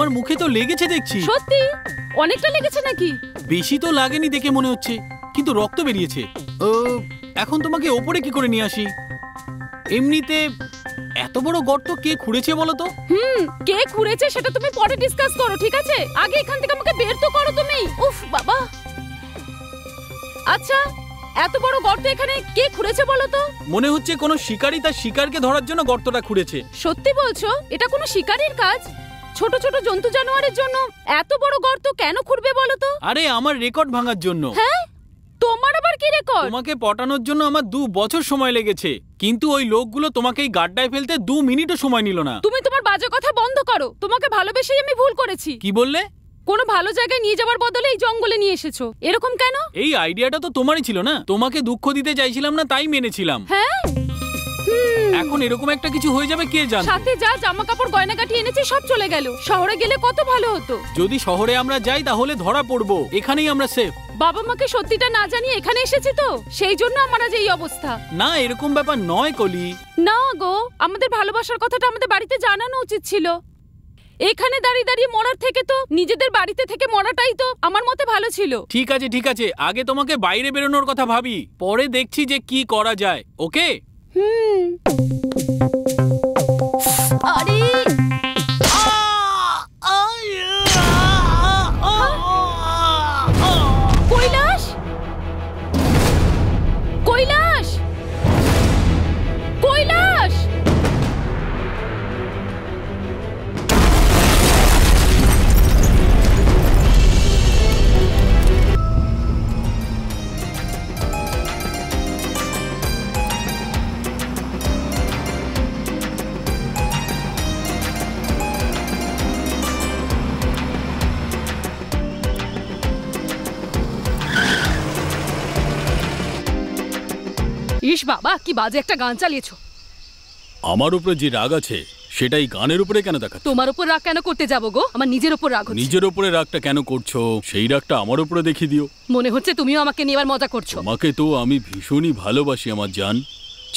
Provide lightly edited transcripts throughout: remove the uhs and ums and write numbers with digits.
তোমার মুখে তো লেগেছে দেখছি। সত্যি? অনেকটা লেগেছে নাকি? বেশি তো লাগেনি দেখে মনে হচ্ছে, কিন্তু রক্ত বেরিয়েছে। এখন তোমাকে ওপরে কি করে নিয়ে আসি? এমনিতে এত বড় গর্ত কে খুঁড়েছে বলো তো? কে খুঁড়েছে সেটা তুমি পরে ডিসকাস করো, ঠিক আছে? আগে এখান থেকে আমাকে বের তো করো তুমি। উফ বাবা। আচ্ছা, এত বড় গর্ত এখানে কে খুঁড়েছে বলো তো? মনে হচ্ছে কোনো শিকারী তার শিকারকে ধরার জন্য গর্তটা খুঁড়েছে। সত্যি বলছো? এটা কোনো শিকারীর কাজ? ছোট ছোট জন্তু জানোয়ারের জন্য এত বড় গর্ত কেন খুঁড়বে বলো তো? আরে আমার রেকর্ড ভাঙার জন্য। হ্যাঁ? তোমার আবার কি রেকর্ড? তোমাকে পটানোর জন্য আমার 2 বছর সময় লেগেছে, কিন্তু ওই লোকগুলো তোমাকে এই গাড্ডায় ফেলতে 2 মিনিটও সময় নিল না। তুমি তোমার বাজে কথা বন্ধ করো। তোমাকে ভালোবেসেই আমি ভুল করেছি। কি বললে? কোনো ভালো জায়গায় নিয়ে যাওয়ার বদলে এই জঙ্গলে নিয়ে এসেছো, এরকম কেন? এই আইডিয়াটা তো তোমারই ছিল না। তোমাকে দুঃখ দিতে চাইছিলাম না, তাই মেনেছিলাম। হ্যাঁ? এখন এরকম একটা কিছু হয়ে যাবে কে জানে। সাথে যা জামা কাপড় গয়নাগাটি এনেছি সব চলে গেল। শহরে গেলে কত ভালো হতো। যদি শহরে আমরা যাই তাহলে ধরা পড়বো, এখানেই আমরা সেফ। বাবা মাকে সত্যিটা না জানিয়ে এখানে এসেছি তো, সেই জন্য আমার আজ এই অবস্থা। না, এরকম ব্যাপার নয় কলি। না গো, আমাদের ভালোবাসার কথাটা আমাদের বাড়িতে জানানো উচিত ছিল। এখানে দাঁড়িয়ে দাঁড়িয়ে মরার থেকে তো নিজেদের বাড়িতে থেকে মরাটাই তো আমার মতে ভালো ছিল। ঠিক আছে ঠিক আছে, আগে তোমাকে বাইরে বেরোনোর কথা ভাবি, পরে দেখছি যে কি করা যায়। ওকে? আরে কৈলাস, কৈলাস, কৈলাস! ইস বাবা, কি বাজে একটা গান চালিয়েছো। আমার উপরে যে রাগ আছে সেটাই গানের উপরে কেন দেখাচ্ছ? তোমার উপর রাগ কেন করতে যাবো গো? আমার নিজের উপর রাগ হচ্ছে। নিজের উপরে রাগটা কেন করছো? সেই রাগটা আমার উপরে দেখিয়ে দিও। মনে হচ্ছে তুমিও আমাকে নিয়ে এবার মজা করছো। তোমাকে তো আমি ভীষণই ভালোবাসি আমার জান।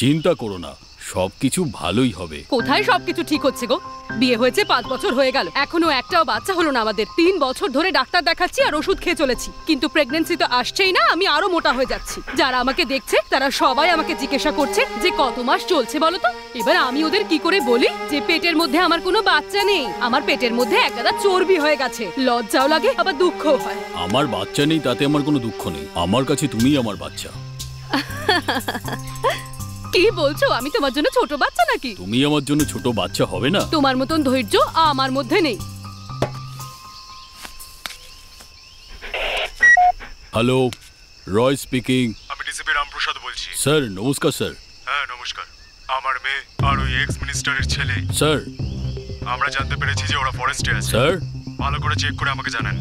চিন্তা করো না, সবকিছু ভালোই হবে। কোথায় সবকিছু ঠিক হচ্ছে গো? বিয়ে হয়েছে 5 বছর হয়ে গেল, এখনো একটাও বাচ্চা হলো না আমাদের। 3 বছর ধরে ডাক্তার দেখাচ্ছি আর ওষুধ খেয়ে চলেছি, কিন্তু প্রেগন্যান্সি তো আসছেই না। আমি আরো মোটা হয়ে যাচ্ছি। যারা আমাকে দেখছে তারা সবাই আমাকে জিজ্ঞাসা করছে যে কত মাস চলছে বলো তো। এবার আমি ওদের কি করে বলি যে পেটের মধ্যে আমার কোনো বাচ্চা নেই, আমার পেটের মধ্যে একগাদা চর্বি হয়ে গেছে? লজ্জাও লাগে আবার দুঃখও হয়। আমার বাচ্চা নেই তাতে আমার কোনো দুঃখ নেই, আমার কাছে তুমিই আমার বাচ্চা। কি বলছো? আমি তোমার জন্য ছোট বাচ্চা নাকি? তুমি আমার জন্য ছোট বাচ্চা হবে না? তোমার মতন ধৈর্য আমার মধ্যে নেই। হ্যালো, রয় স্পিকিং। আমি ডিসিপি রামপ্রসাদ বলছি। স্যার নমস্কার। স্যার হ্যাঁ নমস্কার। আমার মেয়ে আর ওই এক্স মিনিস্টারের ছেলে, স্যার আমরা জানতে পেরেছি যে ওরা ফরেস্টে আছে। স্যার ভালো করে চেক করে আমাকে জানান।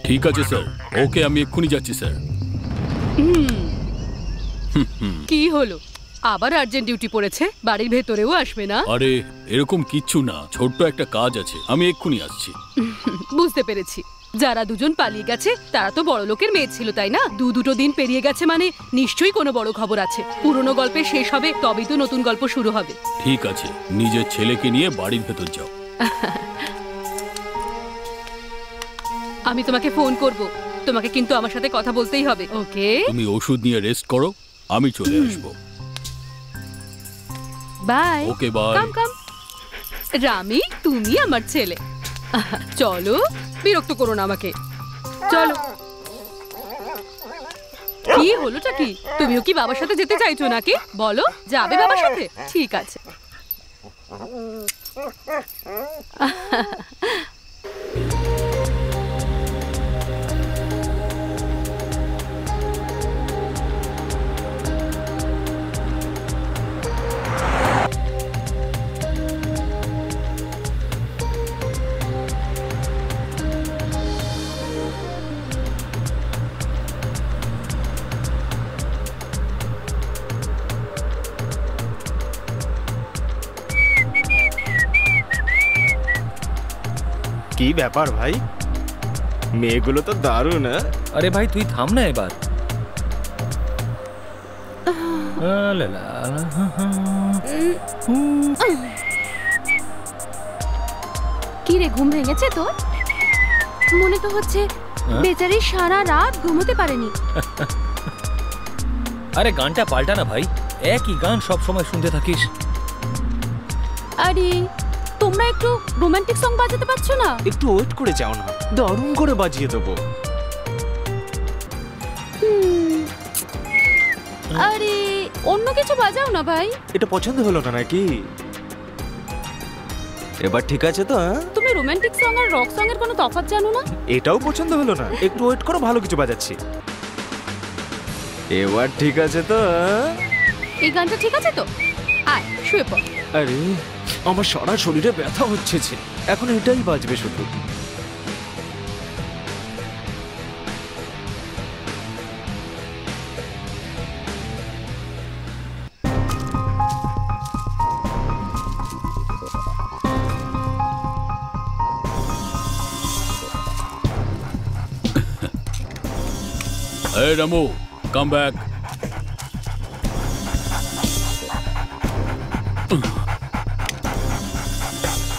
ঠিক আছে স্যার, ওকে আমি এক্ষুনি যাচ্ছি স্যার। কি হলো? আবার আর্জেন্ট ডিউটি পড়েছে? বাড়ির ভেতরেও আসবে না? আরে এরকম কিচ্ছু না, ছোট্ট একটা কাজ আছে, আমি এক্ষুনি আসছি। বুঝতে পেরেছি। যারা দুজন পালিয়ে গেছে তারা তো বড় লোকের মেয়ে ছিল, তাই না? দুটো দিন পেরিয়ে গেছে মানে নিশ্চয়ই কোনো বড় খবর আছে। পুরনো গল্পে শেষ হবে, তবেই তো নতুন গল্প শুরু হবে। ঠিক আছে, নিজের ছেলেকে নিয়ে বাড়ির ভেতর যাও। আমি তোমাকে ফোন করব, তোমাকে কিন্তু আমার সাথে কথা বলতেই হবে, ওকে? তুমি ওষুধ নিয়ে রেস্ট করো, আমি চলে আসবো। Bye. Okay bye. Come come. Rami, তুমি আমার ছেলে। চলো, বিরক্ত করো না আমাকে। চলো। কি হলোটা কি? তুমিও কি বাবার সাথে যেতে চাইছো নাকি? বলো, যাবে বাবার সাথে? ঠিক আছে। কি ব্যাপার ভাই, মেয়েগুলো তো দারুণ। আরে ভাই তুই থাম না এবার। কি রে, ঘুম ভেঙেছে তোর? মনে তো হচ্ছে বেচারি সারা রাত ঘুমোতে পারেনি। আরে গানটা পাল্টা না ভাই, একই গান সব সময় শুনতে থাকিস। আরে তোমরা একটু রোমান্টিক সং বাজাতে পারছো না? একটু ওয়েট করে যাও না, দারুণ করে বাজিয়ে দেবো। আরে অন্য কিছু বাজাও না ভাই। এটা পছন্দ হলো না নাকি? এবার ঠিক আছে তো? তুমি রোমান্টিক সং আর রক সং এর কোনো তফাৎ জানো না? এটাও পছন্দ হলো না? একটু ওয়েট করো, ভালো কিছু বাজাচ্ছি। এবার ঠিক আছে তো? এই গানটা ঠিক আছে তো? আয় শুয়ে পড়। আরে আমার সারা শরীরে ব্যথা হচ্ছে, এখন এটাই বাজবে শুধু। Hey Ramu, come back.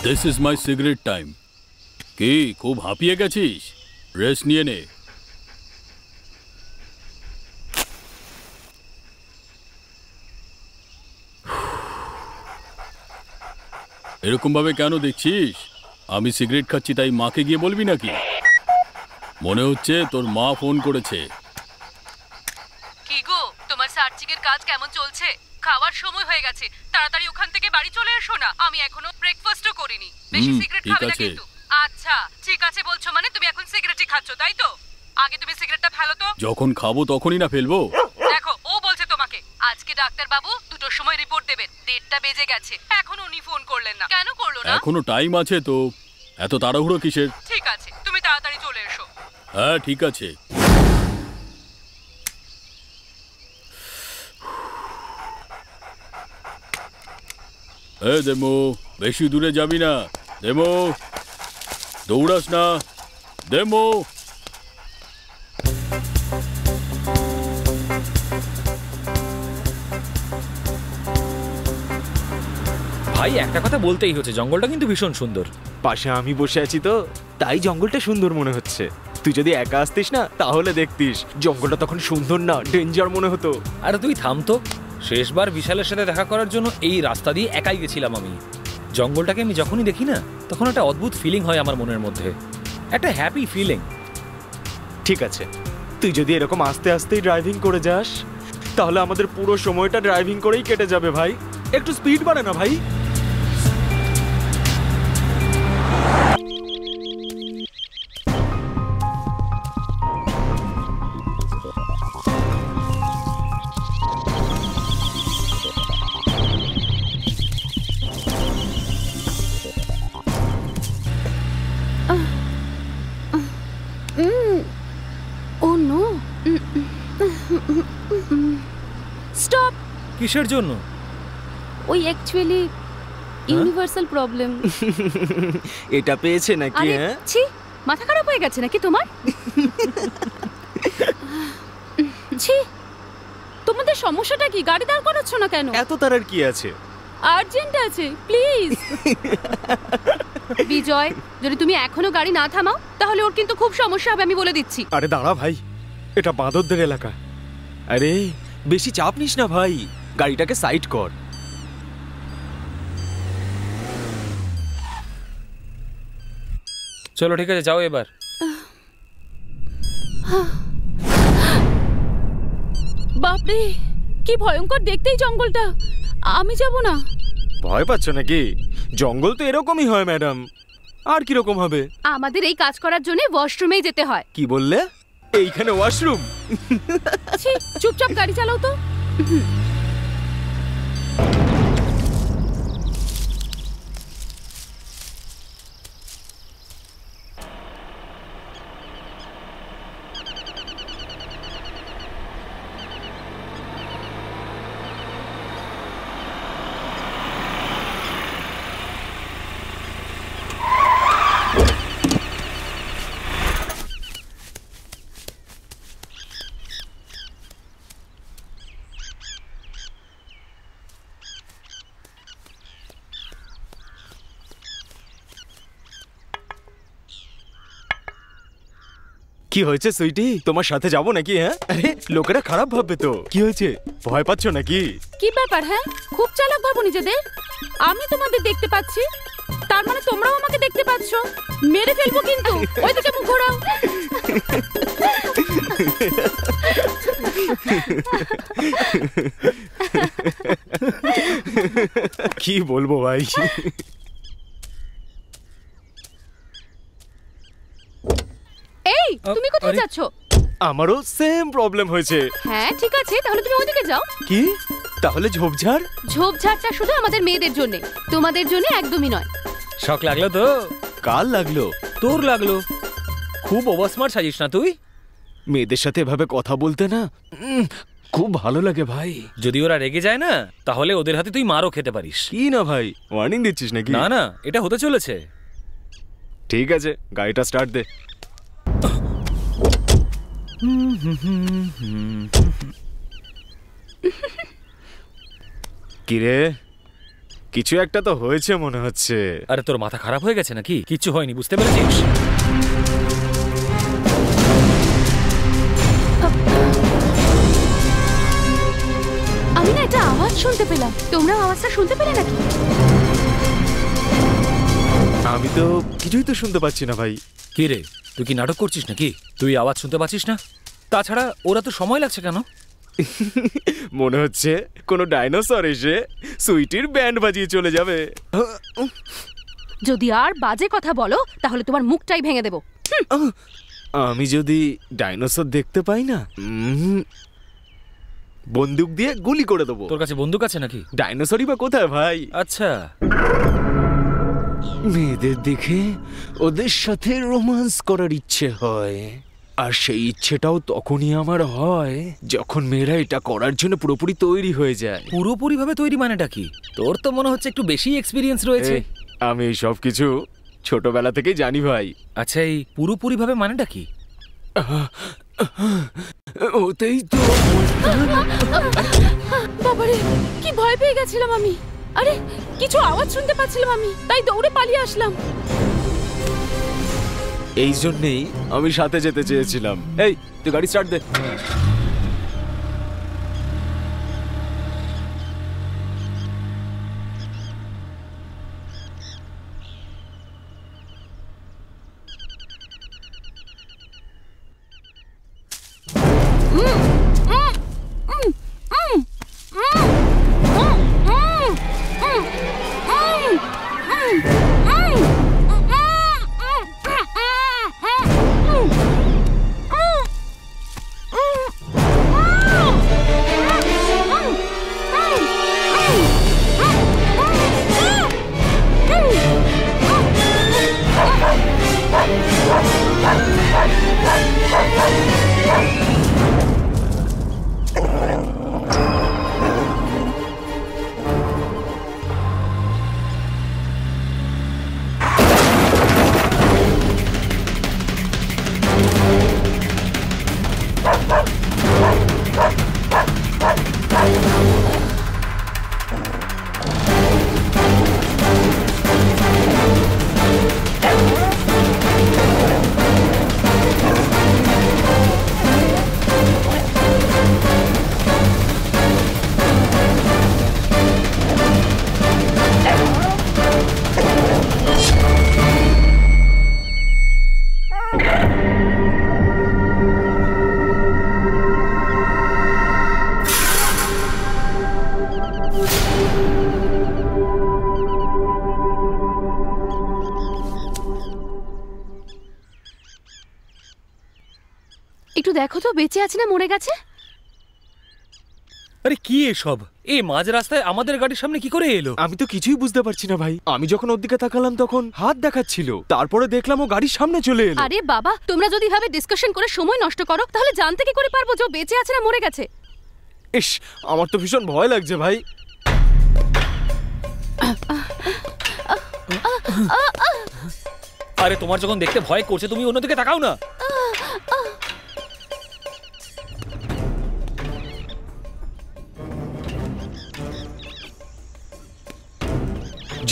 This is my cigarette time. কি খুব হাঁপিয়ে গেছিস? রেস্ট নিয়ে নে। এরকম ভাবে কেন দেখছিস? আমি সিগারেট খাচ্ছি তাই মাকে গিয়ে বলবি নাকি? মনে হচ্ছে তোর মা ফোন করেছে। কি গো, তোমার সার্চিং এর কাজ কেমন চলছে? খাওয়ার সময় হয়ে গেছে, তাড়াতাড়ি ওখান থেকে বাড়ি চলে এসো না। আমি এখনো ব্রেকফাস্টও করিনি। বেশি সিগারেট খাবে না কিন্তু। আচ্ছা ঠিক আছে বলছো মানে তুমি এখন সিগারেটই খাচ্ছ তাই তো? আগে তুমি সিগারেটটা ফেলো তো। যখন খাবো তখনই না ফেলবো। দেখো ও বলছে তোমাকে আজকে ডাক্তার বাবু 2টোর সময় রিপোর্ট দেবেন। 1:30টা বেজে গেছে, এখনো উনি ফোন করলেন না। কেন করলো না? এখনো টাইম আছে তো, এত তাড়াহুড়ো কিসের? ঠিক আছে তুমি তাড়াতাড়ি চলে এসো। হ্যাঁ ঠিক আছে। দেমো, বেশি দূরে যাবি না। দেমো, দৌড়াস না। দেমো। ভাই একটা কথা বলতেই হচ্ছে, জঙ্গলটা কিন্তু ভীষণ সুন্দর। পাশে আমি বসে আছি তো, তাই জঙ্গলটা সুন্দর মনে হচ্ছে। তুই যদি একা আসতিস না তাহলে দেখতিস জঙ্গলটা তখন সুন্দর না ডেঞ্জার মনে হতো। আরে তুই থাম তো, শেষবার বিশালের সাথে দেখা করার জন্য এই রাস্তা দিয়ে একাই গেছিলাম আমি। জঙ্গলটাকে আমি যখনই দেখি না তখন একটা অদ্ভুত ফিলিং হয় আমার মনের মধ্যে, একটা হ্যাপি ফিলিং। ঠিক আছে, তুই যদি এরকম আস্তে আস্তেই ড্রাইভিং করে যাস তাহলে আমাদের পুরো সময়টা ড্রাইভিং করেই কেটে যাবে ভাই। একটু স্পিড বাড়ে না ভাই। Oh no! Stop! কিসের জন্য? ওই অ্যাকচুয়ালি ইউনিভার্সাল প্রবলেম। এটা পেয়েছে নাকি? আরে ছি, মাথা খারাপ হয়ে গেছে নাকি তোমার? ছি, তোমাদের সমস্যাটা কি? গাড়ি দাঁড় করাচ্ছ না কেন? এত তারার কি আছে? আর্জেন্ট আছে, প্লিজ। বিজয়, যদি তুমি এখনো গাড়ি না থামাও তাহলে ওর কিন্তু খুব সমস্যা হবে, আমি বলে দিচ্ছি। আরে দাঁড়া ভাই, এটা বাঁদরদের এলাকা। আরে বেশি চাপ নিস না ভাই, গাড়িটাকে সাইড কর। চলো ঠিক আছে, যাও এবার। বাপরে, কি ভয়ঙ্কর দেখতেই জঙ্গলটা। আমি যাব না। ভয় পাচ্ছ নাকি? জঙ্গল তো এরকমই হয় ম্যাডাম, আর কি রকম হবে? আমাদের এই কাজ করার জন্য ওয়াশরুমেই যেতে হয়। কি বললে? এইখানে ওয়াশরুম? ছি, চুপচাপ গাড়ি চালাও তো। কি হয়েছে সুইটি, তোমার সাথে যাবো নাকি? হ্যাঁ, আরে লোকেরা খারাপ ভাববে তো। কি হয়েছে, ভয় পাচ্ছ নাকি? কি ব্যাপার? হ্যাঁ, খুব চালাক ভাবো নিজেদের। আমি তোমাদের দেখতে পাচ্ছি, তার মানে তোমরাও আমাকে দেখতে পাচ্ছ। মেরে ফেলবো কিন্তু। ওইদিকে মুখ ঘোরাও। কি বলবো ভাই। এই, তুমি কোথায় যাচ্ছ? আমারও সেম প্রবলেম হয়েছে। হ্যাঁ ঠিক আছে, তাহলে তুমি ওইদিকে যাও। কি তাহলে ঝোপঝাড়? ঝোপঝাড়টা শুধু আমাদের মেয়েদের জন্য, তোমাদের জন্য একদমই নয়। শখ লাগলো তো? কাল লাগলো। তোর লাগলো। খুব ওভার স্মার্ট সাজিস না তুই? মেয়েদের সাথে এভাবে কথা বলতে না খুব ভালো লাগে ভাই। যদি ওরা রেগে যায় না, তাহলে ওদের হাতে তুই মারও খেতে পারিস। কি না ভাই, ওয়ার্নিং দিচ্ছিস নাকি? না না, এটা হতে চলেছে। ঠিক আছে, গাড়িটা স্টার্ট দে। কিরে, কিছু একটা তো হয়েছে মনে হচ্ছে। আরে তোর মাথা খারাপ হয়ে গেছে নাকি? কিচ্ছু হয়নি, বুঝতে পেরেছিস? আমি না একটা আওয়াজ শুনতে পেলাম, তোমরাও আওয়াজটা শুনতে পেলে নাকি? আমি তো কিছুই তো শুনতে পাচ্ছি না ভাই। কি রে, তুই কি নাটক করছিস নাকি? তুই আওয়াজ শুনতে পাচ্ছিস না? তাছাড়া ওরা তো সময় লাগছে কেন? মনে হচ্ছে কোনো ডাইনোসর এসে সুইটির ব্যান্ড বাজিয়ে চলে যাবে। যদি আর বাজে কথা বলো, তাহলে তোমার মুখটাই ভেঙে দেবো। আমি যদি ডাইনোসর দেখতে পাই না, বন্দুক দিয়ে গুলি করে দেবো। তোর কাছে বন্দুক আছে নাকি? ডাইনোসরই বা কোথায় ভাই? আচ্ছা, মেয়েদের দেখে ওদের সাথে রোমান্স করার ইচ্ছে হয়, আর সেই ইচ্ছেটাও তখনই আমার হয় যখন মেয়েরা এটা করার জন্য পুরোপুরি তৈরি হয়ে যায়। পুরোপুরি ভাবে তৈরি মানেটা কি? তোর তো মনে হচ্ছে একটু বেশি এক্সপিরিয়েন্স রয়েছে। এই, আমি এই সব কিছু ছোটবেলা থেকেই জানি ভাই। আচ্ছা, এই পুরোপুরি ভাবে মানেটা কি? ওতেই তো। বাবারে, কি ভয় পেয়ে গেছিলাম আমি। আরে, কিছু আওয়াজ শুনতে পাচ্ছিলাম আমি, তাই দৌড়ে পালিয়ে আসলাম। এই জন্যেই আমি সাথে যেতে চেয়েছিলাম। এই, তুই গাড়ি স্টার্ট দে। একটু দেখো তো, বেঁচে আছে না মরে গেছে? আরে কি এসব? এই মাঝ রাস্তায় আমাদের গাড়ির সামনে কি করে এলো? আমি তো কিছুই বুঝতে পারছি না ভাই। আমি যখন ওর দিকে তাকালাম তখন হাত দেখাচ্ছিল, তারপরে দেখলাম ও গাড়ির সামনে চলে এলো। আরে বাবা, তোমরা যদি ভাবে ডিসকাশন করে সময় নষ্ট করো, তাহলে জানতে কি করে পারবো যে ও বেঁচে আছে না মরে গেছে? ইস, আমার তো ভীষণ ভয় লাগছে ভাই। আরে তোমার যখন দেখতে ভয় করছে, তুমি অন্যদিকে তাকাও না।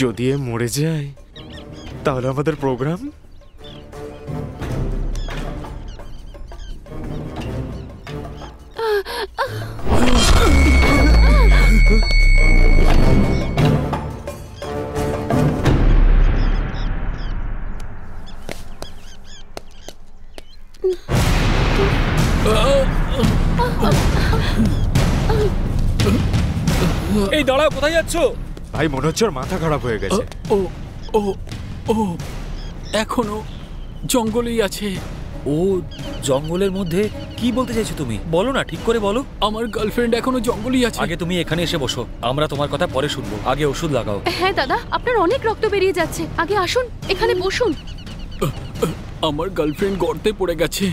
যদি এ মরে যায় তাহলে আমাদের প্রোগ্রাম। এই দাঁড়াও, কোথায় যাচ্ছ? ভাই মনে হচ্ছে ওর মাথা খারাপ হয়ে গেছে। ও ও ও এখনো জঙ্গলেই আছে। ও জঙ্গলের মধ্যে? কি বলতে চাইছো তুমি? বলো না, ঠিক করে বলো। আমার গার্লফ্রেন্ড এখনো জঙ্গলেই আছে। আগে তুমি এখানে এসে বসো, আমরা তোমার কথা পরে শুনবো। আগে ওষুধ লাগাও। হ্যাঁ দাদা, আপনার অনেক রক্ত বেরিয়ে যাচ্ছে। আগে আসুন, এখানে বসুন। আমার গার্লফ্রেন্ড গর্তে পড়ে গেছে,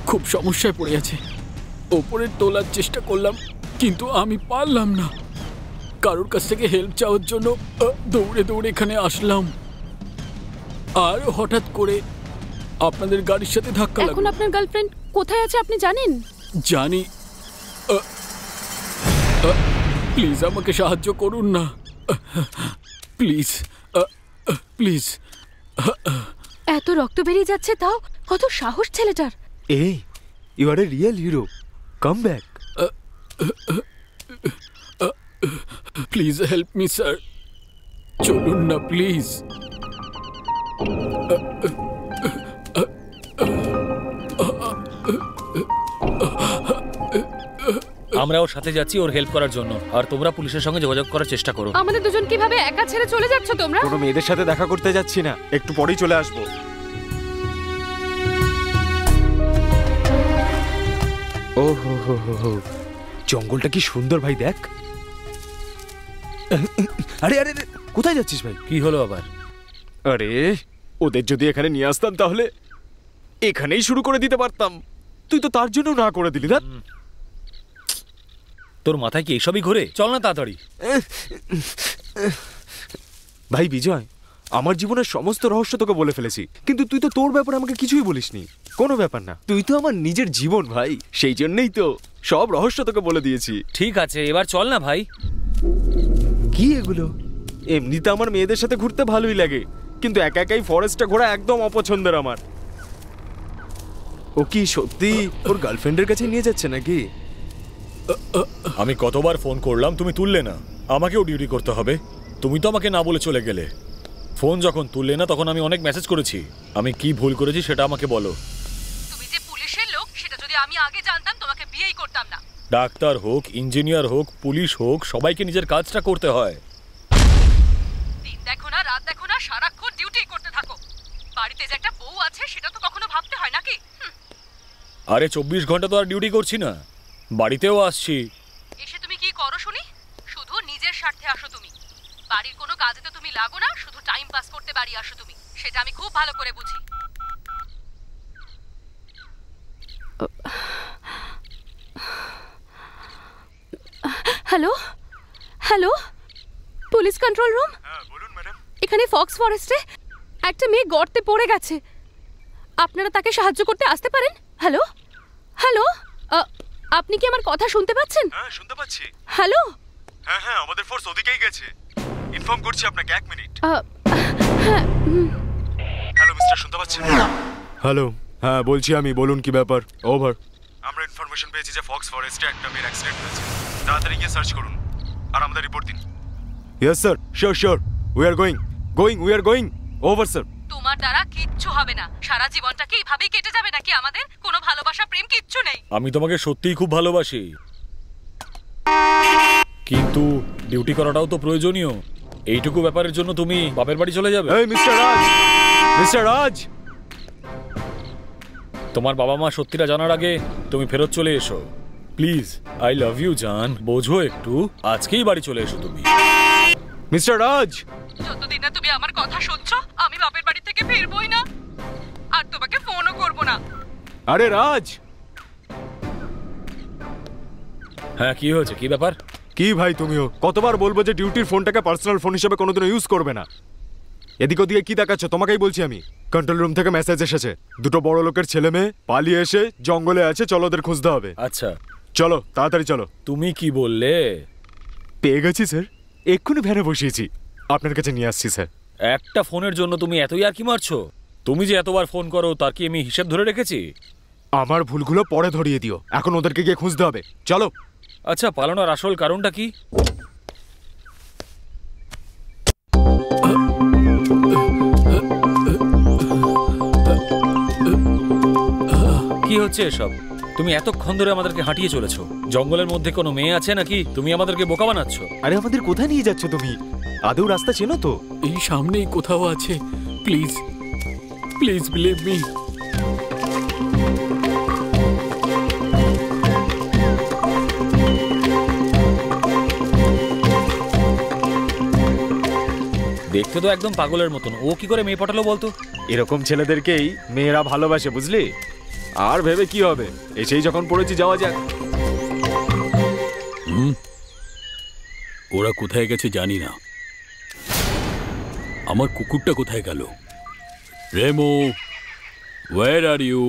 খুব সমস্যায় পড়ে আছে। ওপরে তোলার চেষ্টা করলাম কিন্তু আমি পারলাম না। কারোর কাছ থেকে হেল্প চাওয়ার জন্য দৌড়ে দৌড়ে এখানে আসলাম, আর হঠাৎ করে আপনাদের গাড়ির সাথে ধাক্কা এখন লাগলো। আপনার গার্লফ্রেন্ড কোথায় আছে আপনি জানেন? জানি। প্লিজ আমাকে সাহায্য করুন না, প্লিজ প্লিজ। এত রক্ত বেরিয়ে যাচ্ছে, তাও কত সাহস ছেলেটার। এই you are a real hero, come back. Please help me sir, চলুন না প্লিজ। আমরা ওর সাথে যাচ্ছি ওর হেল্প করার জন্য, আর তোমরা পুলিশের সঙ্গে যোগাযোগ করার চেষ্টা করো। আমাদের দুজন কিভাবে একা ছেড়ে চলে যাচ্ছ তোমরা? কোনো মেয়েদের সাথে দেখা করতে যাচ্ছি না, একটু পরেই চলে আসবো। ও হো হো হো হো, জঙ্গলটা কি সুন্দর ভাই, দেখ। আরে আরে আরে, কোথায় যাচ্ছিস ভাই? কি হলো আবার? আরে ওদের যদি এখানে নিয়ে আসতাম তাহলে এখানেই শুরু করে দিতে পারতাম। তুই তো তার জন্য না করে দিলি। তোর মাথায় কি এইসবই ঘোরে? চল না তাড়াতাড়ি। ভাই বিজয়, আমার জীবনের সমস্ত রহস্য তোকে বলে ফেলেছি, কিন্তু তুই তো তোর ব্যাপারে আমাকে কিছুই বলিসনি। কোনো ব্যাপার না, তুই তো আমার নিজের জীবন ভাই, সেই জন্যই তো সব রহস্য তোকে বলে দিয়েছি। ঠিক আছে, এবার চল না ভাই। কি এগুলো? এমনিতে আমার মেয়েদের সাথে ঘুরতে ভালোই লাগে, কিন্তু একা একাই ফরেস্টে ঘোরা একদম অপছন্দের আমার। ও কি সত্যি ওর গার্লফ্রেন্ডের কাছে নিয়ে যাচ্ছে নাকি? আমি কতবার ফোন করলাম, তুমি তুললে না। আমাকেও ডিউটি করতে হবে, তুমি তো আমাকে না বলে চলে গেলে। ফোন যখন তুললে না তখন আমি অনেক মেসেজ করেছি। আমি কি ভুল করেছি সেটা আমাকে বলো। তুমি যে পুলিশের লোক সেটা যদি আমি আগে জানতাম তোমাকে বিয়েই করতাম না। ডাক্তার হোক, ইঞ্জিনিয়ার হোক, পুলিশ হোক, সবাইকে নিজের কাজটা করতে হয়। দিন দেখো না, রাত দেখো না, সারাক্ষণ ডিউটি করতে থাকো। বাড়িতে যে একটা বউ আছে সেটা তো কখনো ভাবতে হয় নাকি? আরে 24 ঘন্টা তো আর ডিউটি করছি না, বাড়িতেও আসছি। এসে তুমি কি করো শুনি? শুধু নিজের স্বার্থে আসো তুমি। বাড়ির কোনো কাজে তো তুমি লাগো না, শুধু টাইম পাস করতে বাড়ি আসো তুমি। সেটা আমি খুব ভালো করে বুঝি। Hello hello, police control room. হ্যাঁ বলুন ম্যাডাম। এখানে ফক্স ফরেস্টে একটা মেয়ে গর্তে পড়ে গেছে, আপনারা তাকে সাহায্য করতে আসতে পারেন? হ্যালো হ্যালো, আপনি কি আমার কথা শুনতে পাচ্ছেন? হ্যাঁ শুনতে পাচ্ছি। হ্যালো। হ্যাঁ হ্যাঁ, আমাদের ফোর্স ওদিকেই গেছে। ইনফর্ম করছি আপনাকে, 1 মিনিট। হ্যালো মিস্টার, শুনতে পাচ্ছেন? হ্যালো, হ্যাঁ বলছি আমি, বলুন কি ব্যাপার? ওভার। আমরা ইনফরমেশন পেয়েছি যে ফক্স ফরেস্টে একটা মেয়ের অ্যাক্সিডেন্ট হয়েছে। তাড়াতাড়ি গিয়ে সার্চ করুন আর আমাদের রিপোর্ট দিন। Yes sir, sure sure, we are going. Over sir. তোমার দ্বারা কিচ্ছু হবে না। সারা জীবনটা কি এইভাবেই কেটে যাবে নাকি আমাদের? কোনো ভালোবাসা প্রেম কিচ্ছু নেই। আমি তোমাকে সত্যিই খুব ভালোবাসি, কিন্তু ডিউটি করাটাও তো প্রয়োজনীয়। এইটুকু ব্যাপারের জন্য তুমি বাপের বাড়ি চলে যাবে? এই মিস্টার রাজ, তোমার বাবা মা সত্যিটা জানার আগে তুমি ফেরত চলে এসো প্লিজ। আই লাভ ইউ জান, বোঝো একটু। আজকেই বাড়ি চলে এসো তুমি। মিস্টার রাজ। যতদিন না তুমি আমার কথা শুনছো আমি বাপের বাড়ি থেকে ফিরবই না, আর তোমাকে ফোনও করব না। আরে রাজ। হ্যাঁ কি হয়েছে, কি ব্যাপার? কি ভাই তুমিও? কতবার বলবো যে ডিউটির ফোনটাকে পার্সোনাল ফোন হিসেবে কোনোদিনও ইউজ করবে না। এদিক ওদিকে কি দেখাচ্ছ? তোমাকেই বলছি আমি। কন্ট্রোল রুম থেকে মেসেজ এসেছে, দুটো বড় লোকের ছেলে মেয়ে পালিয়ে এসে জঙ্গলে আছে, চলো ওদের খুঁজতে হবে। আচ্ছা চলো তাড়াতাড়ি চলো। তুমি কি বললে? পেয়ে গেছি স্যার, এক্ষুনি ভ্যানে বসিয়েছি, আপনার কাছে নিয়ে আসছি স্যার। একটা ফোনের জন্য তুমি এতই আর কি মারছো? তুমি যে এতবার ফোন করো তার কি আমি হিসেব ধরে রেখেছি? আমার ভুলগুলো পরে ধরিয়ে দিও, এখন ওদেরকে গিয়ে খুঁজতে হবে, চলো। আচ্ছা, পালানোর আসল কারণটা কি? কি হচ্ছে এসব? তুমি এতক্ষণ ধরে আমাদেরকে হাঁটিয়ে চলেছো। জঙ্গলের মধ্যে কোনো মেয়ে আছে নাকি? তুমি আমাদেরকে বোকা বানাচ্ছ। আরে আমাদের কোথায় নিয়ে যাচ্ছ তুমি? আদৌ রাস্তা চেনো তো? এই সামনেই কোথাও আছে, প্লিজ প্লিজ বিলিভ মি। দেখতে তো একদম পাগলের মতন। ও কি করে মেয়ে পটালো বলতো? এরকম ছেলেদেরকেই মেয়েরা ভালোবাসে, বুঝলি? আর ভেবে কি হবে, এসেই যখন পড়েছি যাওয়া যাক। ওরা কোথায় গেছে জানি না। আমার কুকুরটা কোথায় গেল? Remo, where are you?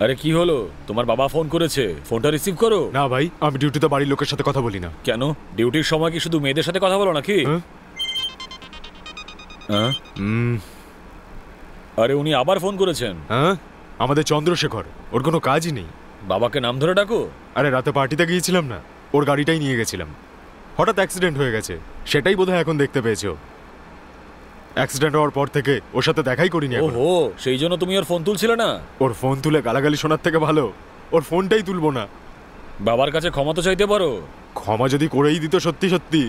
আরে কি হলো? তোমার বাবা ফোন করেছে, ফোনটা রিসিভ করো। না ভাই, আমি ডিউটিতে বাড়ির লোকের সাথে কথা বলি না। কেন? ডিউটির সময় কি শুধু মেয়েদের সাথে কথা বলো নাকি? হ্যাঁ? আরে উনি আবার ফোন করেছেন। হ্যাঁ, আমাদের চন্দ্রশেখর, ওর কোনো কাজই নেই। বাবাকে নাম ধরে ডাকো। আরে রাতে পার্টিতে গিয়েছিলাম না, ওর গাড়িটাই নিয়ে গেছিলাম, হঠাৎ অ্যাক্সিডেন্ট হয়ে গেছে, সেটাই বোধহয় এখন দেখতে পেয়েছো। অ্যাক্সিডেন্ট হওয়ার পর থেকে ওর সাথে দেখাই করিনি। ওহো, সেই জন্য তুমি ওর ফোন তুলছিলে না? ওর ফোন তুলে গালাগালি শোনার থেকে ভালো ওর ফোনটাই তুলবো না। বাবার কাছে ক্ষমা তো চাইতে পারো। ক্ষমা যদি করেই দিত সত্যি সত্যি,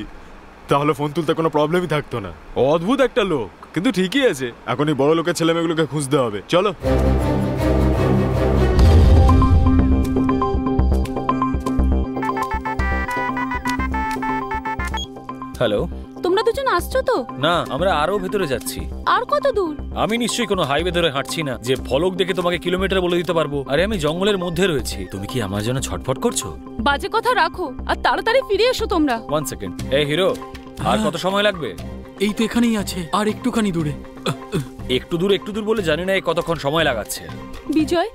তাহলে ফোন তুলতে কোনো প্রবলেমই থাকতো না। অদ্ভুত একটা লোক, কিন্তু ঠিকই আছে, এখনই বড় লোকের ছেলে মেয়েগুলোকে খুঁজতে হবে, চলো। হ্যালো, তোমরা দুজন আসছো তো? না, আমরা আরো ভেতরে যাচ্ছি। আর কত দূর? আমি নিশ্চয়ই কোনো হাইওয়ে ধরে হাঁটছি না যে ফলক দেখে তোমাকে কিলোমিটার বলে দিতে পারবো। আরে আমি জঙ্গলের মধ্যে রয়েছি। তুমি কি আমার জন্য ছটফট করছো? বাজে কথা রাখো আর তাড়াতাড়ি ফিরে এসো তোমরা। 1 সেকেন্ড। এই হিরো, আর কত সময় লাগবে? এই তো এখানেই আছে, আর একটুখানি দূরে। একটু দূর বলে জানি না এই কতক্ষণ সময় লাগাচ্ছে। বিজয়,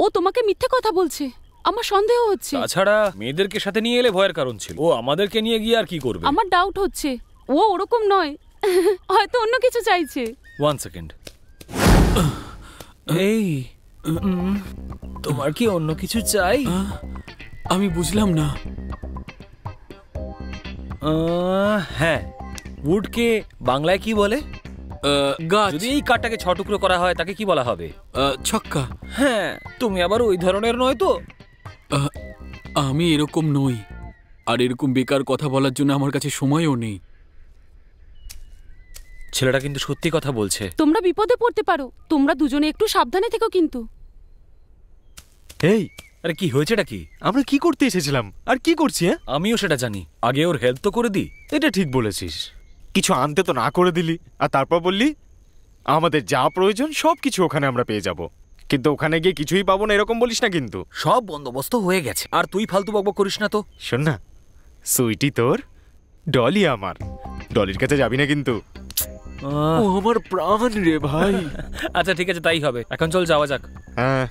ও তোমাকে মিথ্যে কথা বলছে, আমার সন্দেহ হচ্ছে। তাছাড়া মেয়েদেরকে সাথে নিয়ে এলে ভয়ের কারণ ছিল। ও আমাদেরকে নিয়ে গিয়ে আর কি করবে? আমার ডাউট হচ্ছে ও ওরকম নয়, হয়তো অন্য কিছু চাইছে। 1 সেকেন্ড। এই তোমার কি অন্য কিছু চাই? আমি বুঝলাম না। হ্যাঁ, উডকে বাংলায় কি বলে? গাছ। যদি এই কাঠটাকে 6 টুকরো করা হয় তাকে কি বলা হবে? ছক্কা। হ্যাঁ, তুমি আবার ওই ধরনের নয় তো? আমি এরকম নই, আর এরকম বেকার কথা বলার জন্য আমার কাছে সময়ও নেই। ছেলেটা কিন্তু সত্যি কথা বলছে। তোমরা বিপদে পড়তে পারো, তোমরা দুজনে একটু সাবধানে থেকো কিন্তু। এই, আরে কি হয়েছেটা কি? আমরা কি করতে এসেছিলাম আর কি করছি? হ্যাঁ, আমিও সেটা জানি। আগে ওর হেল্প তো করে দি। এটা ঠিক বলেছিস, কিছু আনতে তো না করে দিলি, আর তারপর বললি আমাদের যা প্রয়োজন সব কিছু ওখানে আমরা পেয়ে যাব, কিন্তু ওখানে গিয়ে কিছুই পাবো না এরকম বলিস না কিন্তু। সব বন্দোবস্ত হয়ে গেছে, আর তুই ফালতু বকবক করিস না তো। শোন না, সুইটি তোর, ডলি আমার। ডলির কাছে যাবি না কিন্তু। ও আমার প্রাণ রে ভাই। আচ্ছা ঠিক আছে, তাই হবে। এখন চল যাওয়া যাক। হ্যাঁ,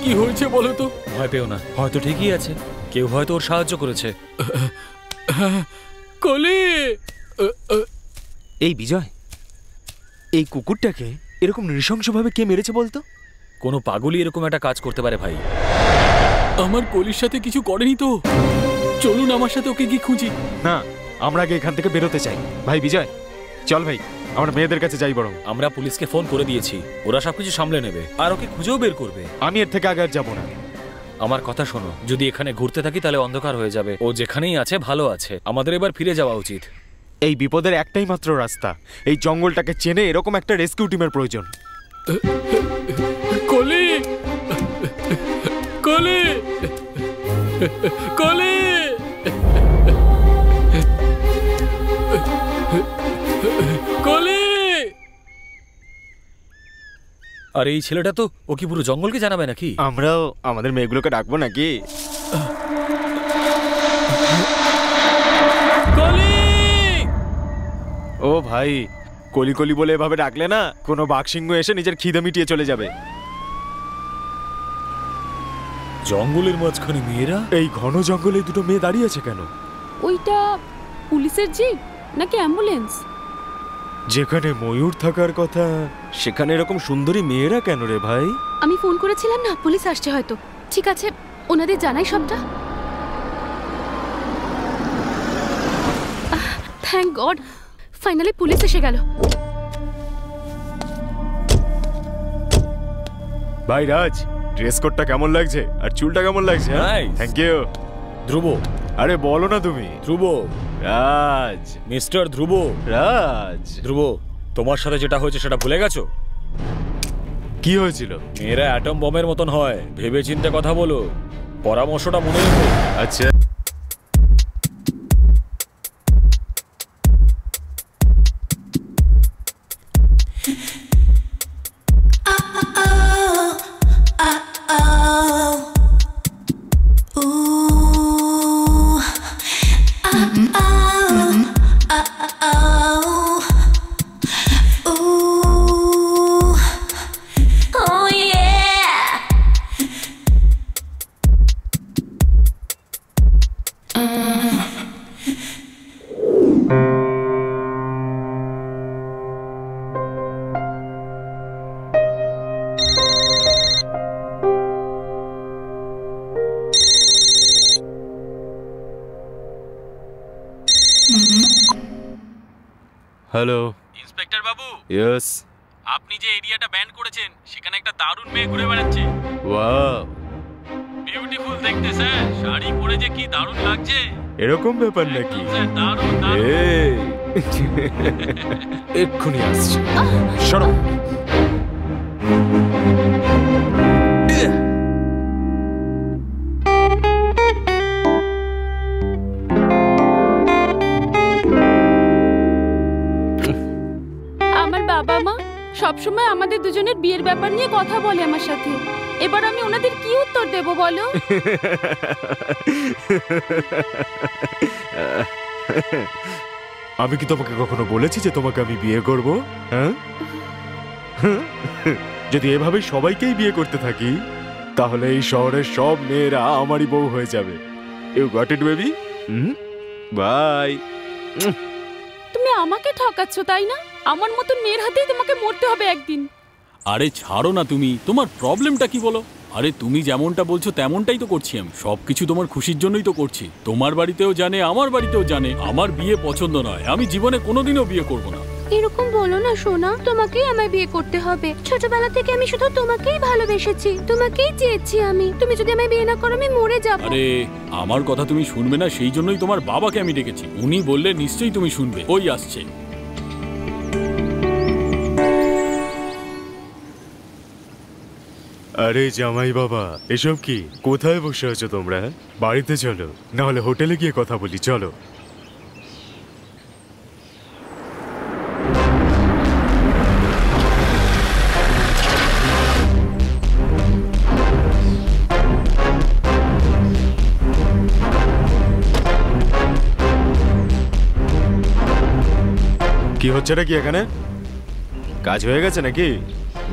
কি হয়েছে বলো তো? ভয় পেও না, হয়তো ঠিকই আছে, কেউ হয়তো ওর সাহায্য করেছে। কলি! এই বিজয়, এই কুকুরটাকে এরকম নৃশংসভাবে কে মেরেছে বলতো? কোনো পাগলই এরকম একটা কাজ করতে পারে ভাই। আমার কলির সাথে কিছু করেনি তো? চলুন আমার সাথে ওকে গিয়ে খুঁজি। না, আমরা আগে এখান থেকে বেরোতে চাই। ভাই বিজয়, চল ভাই, আমরা মেয়েদের কাছে যাই বরং। আমরা পুলিশকে ফোন করে দিয়েছি, ওরা সবকিছু সামলে নেবে আর ওকে খুঁজেও বের করবে। আমি এর থেকে আগে আর যাবো না। আমার কথা শোনো, যদি এখানে ঘুরতে থাকি তাহলে অন্ধকার হয়ে যাবে। ও যেখানেই আছে ভালো আছে, আমাদের এবার ফিরে যাওয়া উচিত। এই বিপদের একটাই মাত্র রাস্তা, এই জঙ্গলটাকে চেনে এরকম একটা রেস্কিউ টিমের প্রয়োজন। কলি! কলি! কলি! কলি! আর এই ছেলেটা তো, ও কি পুরো জঙ্গলকে জানাবে নাকি? আমরাও আমাদের মেয়েগুলোকে ডাকবো নাকি? কলি! ও ভাই, কলি কলি বলে এভাবে ডাকলে না কোনো বাঘসিংহ এসে নিজের খিদে মিটিয়ে চলে যাবে। জঙ্গলের মাঝখানে মেয়েরা? এই ঘন জঙ্গলে দুটো মেয়ে দাঁড়িয়ে আছে কেন? ওইটা পুলিশের জিপ নাকি অ্যাম্বুলেন্স? যেখানে ময়ূর থাকার কথা সেখানে এরকম সুন্দরী মেয়েরা কেন রে ভাই? আমি ফোন করেছিলাম না, পুলিশ আসছে হয়তো। ঠিক আছে, ওনাদের জানাই সবটা। থ্যাংক গড, ফাইনালি পুলিশ এসে গেল। ভাই রাজ, ড্রেস কোডটা কেমন লাগছে আর চুলটা কেমন লাগছে? Nice. Thank you. ধ্রুব, আরে বলো না তুমি। ধ্রুব, রাজ, মিস্টার ধ্রুব। রাজ। ধ্রুব, তোমার সাথে যেটা হয়েছে সেটা ভুলে গেছো? কি হয়েছিল? মেয়েরা অ্যাটম বমের মতন হয়, ভেবে চিন্তে কথা বলো। পরামর্শটা মনে রেখো। আচ্ছা। হ্যালো ইন্সপেক্টর বাবু, ইয়েস। আপনি যে এরিয়াটা ব্যান করেছেন সেখানে একটা দারুণ মেয়ে ঘুরে বেড়াচ্ছে। ওয়াও, বিউটিফুল দেখতে স্যার, শাড়ি পরে যে কি দারুণ লাগছে। এরকম ব্যাপার নাকি? স্যার দারুণ দারুণ। এই এক্ষুনি আসছে, সরো। আমার বাবা মা সবসময় আমাদের দুজনের বিয়ের ব্যাপার নিয়ে কথা বলে আমার সাথে। এবার আমি ওনাদের কি উত্তর দেব বলো? আমি কি তোমাকে কখনো বলেছি যে তোমাকে আমি বিয়ে করব? হ্যাঁ, যদি এভাবে সবাইকেই বিয়ে করতে থাকি তাহলে এই শহরের সব মেয়েরা আমারই বউ হয়ে যাবে। You got it baby? Bye. তুমি আমাকে ঠকাচ্ছ তাই না? আমার মতন মেয়ের হাতেই তোমাকে মরতে হবে একদিন। আরে ছাড়ো না তুমি, তোমার প্রবলেমটা কি বলো? আরে তুমি যেমনটা বলছো তেমনটাই তো করছি আমি। সবকিছু তোমার খুশির জন্যই তো করছি। তোমার বাড়িতেও জানে, আমার বাড়িতেও জানে আমার বিয়ে পছন্দ নয়। আমি জীবনে কোনোদিনও বিয়ে করব না। এরকম বলো না সোনা, তোমাকেই আমায় বিয়ে করতে হবে। ছোটবেলা থেকে আমি শুধু তোমাকেই ভালোবেসেছি, তোমাকেই চেয়েছি আমি। তুমি যদি আমায় বিয়ে না করো আমি মরে যাব। আরে আমার কথা তুমি শুনবে না, সেই জন্যই তোমার বাবাকে আমি ডেকেছি। উনি বললে নিশ্চয়ই তুমি শুনবে। ওই আসছে। আরে জামাই বাবা, এসব কি? কোথায় বসে আছো তোমরা? বাড়িতে চলো, না হলে হোটেলে গিয়ে কথা বলি। চলো। কি হচ্ছে নাকি এখানে? কাজ হয়ে গেছে নাকি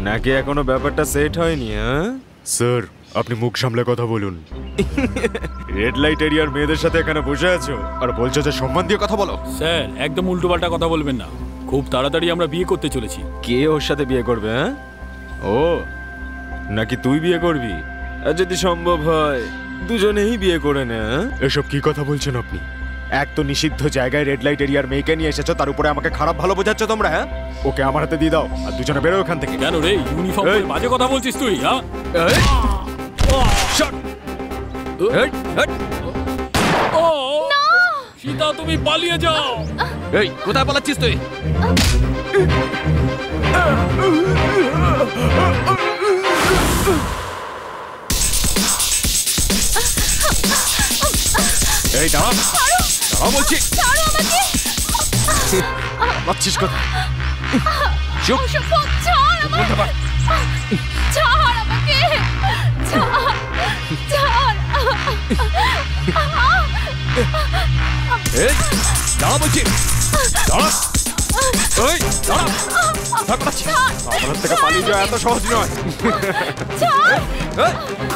নাকি এখনো ব্যাপারটা সেট হয়নি? হ্যাঁ স্যার, আপনি মুখ সামলে কথা বলুন। রেড লাইট এরিয়ার মেয়েদের সাথে এখানে বসে আছো আর বলছো যে সম্মান দিয়ে কথা বলো। স্যার একদম উল্টোপাল্টা কথা বলবেন না, খুব তাড়াতাড়ি আমরা বিয়ে করতে চলেছি। কে ওর সাথে বিয়ে করবে? হ্যাঁ, ও নাকি তুই বিয়ে করবি? আর যদি সম্ভব হয় দুজনেই বিয়ে করে নে। এসব কি কথা বলছেন আপনি? এক তো নিষিদ্ধ জায়গায় রেড লাইট এরিয়ার মেয়েকে নিয়ে এসেছো, তার উপরে আমাকে খারাপ ভালো বোঝাচ্ছ তোমরা। হ্যাঁ, ওকে আমার হাতে দিয়ে দাও আর দুজনে বেরো ওখান থেকে। কেন রে, ইউনিফর্ম পরে বাজে কথা বলছিস তুই? হ্যাঁ, সীতা তুমি পালিয়ে যাও। এই কোথায় পালাচ্ছিস তুই? এই দাঁড়া, দাঁড়া বলছি। পাচ্ছিস কথা? চুপ। এই দাঁড়া বলছি, দাঁড়া। এই দাঁড়া, আমার থেকে পালিয়ে যাওয়া এত সহজ নয়।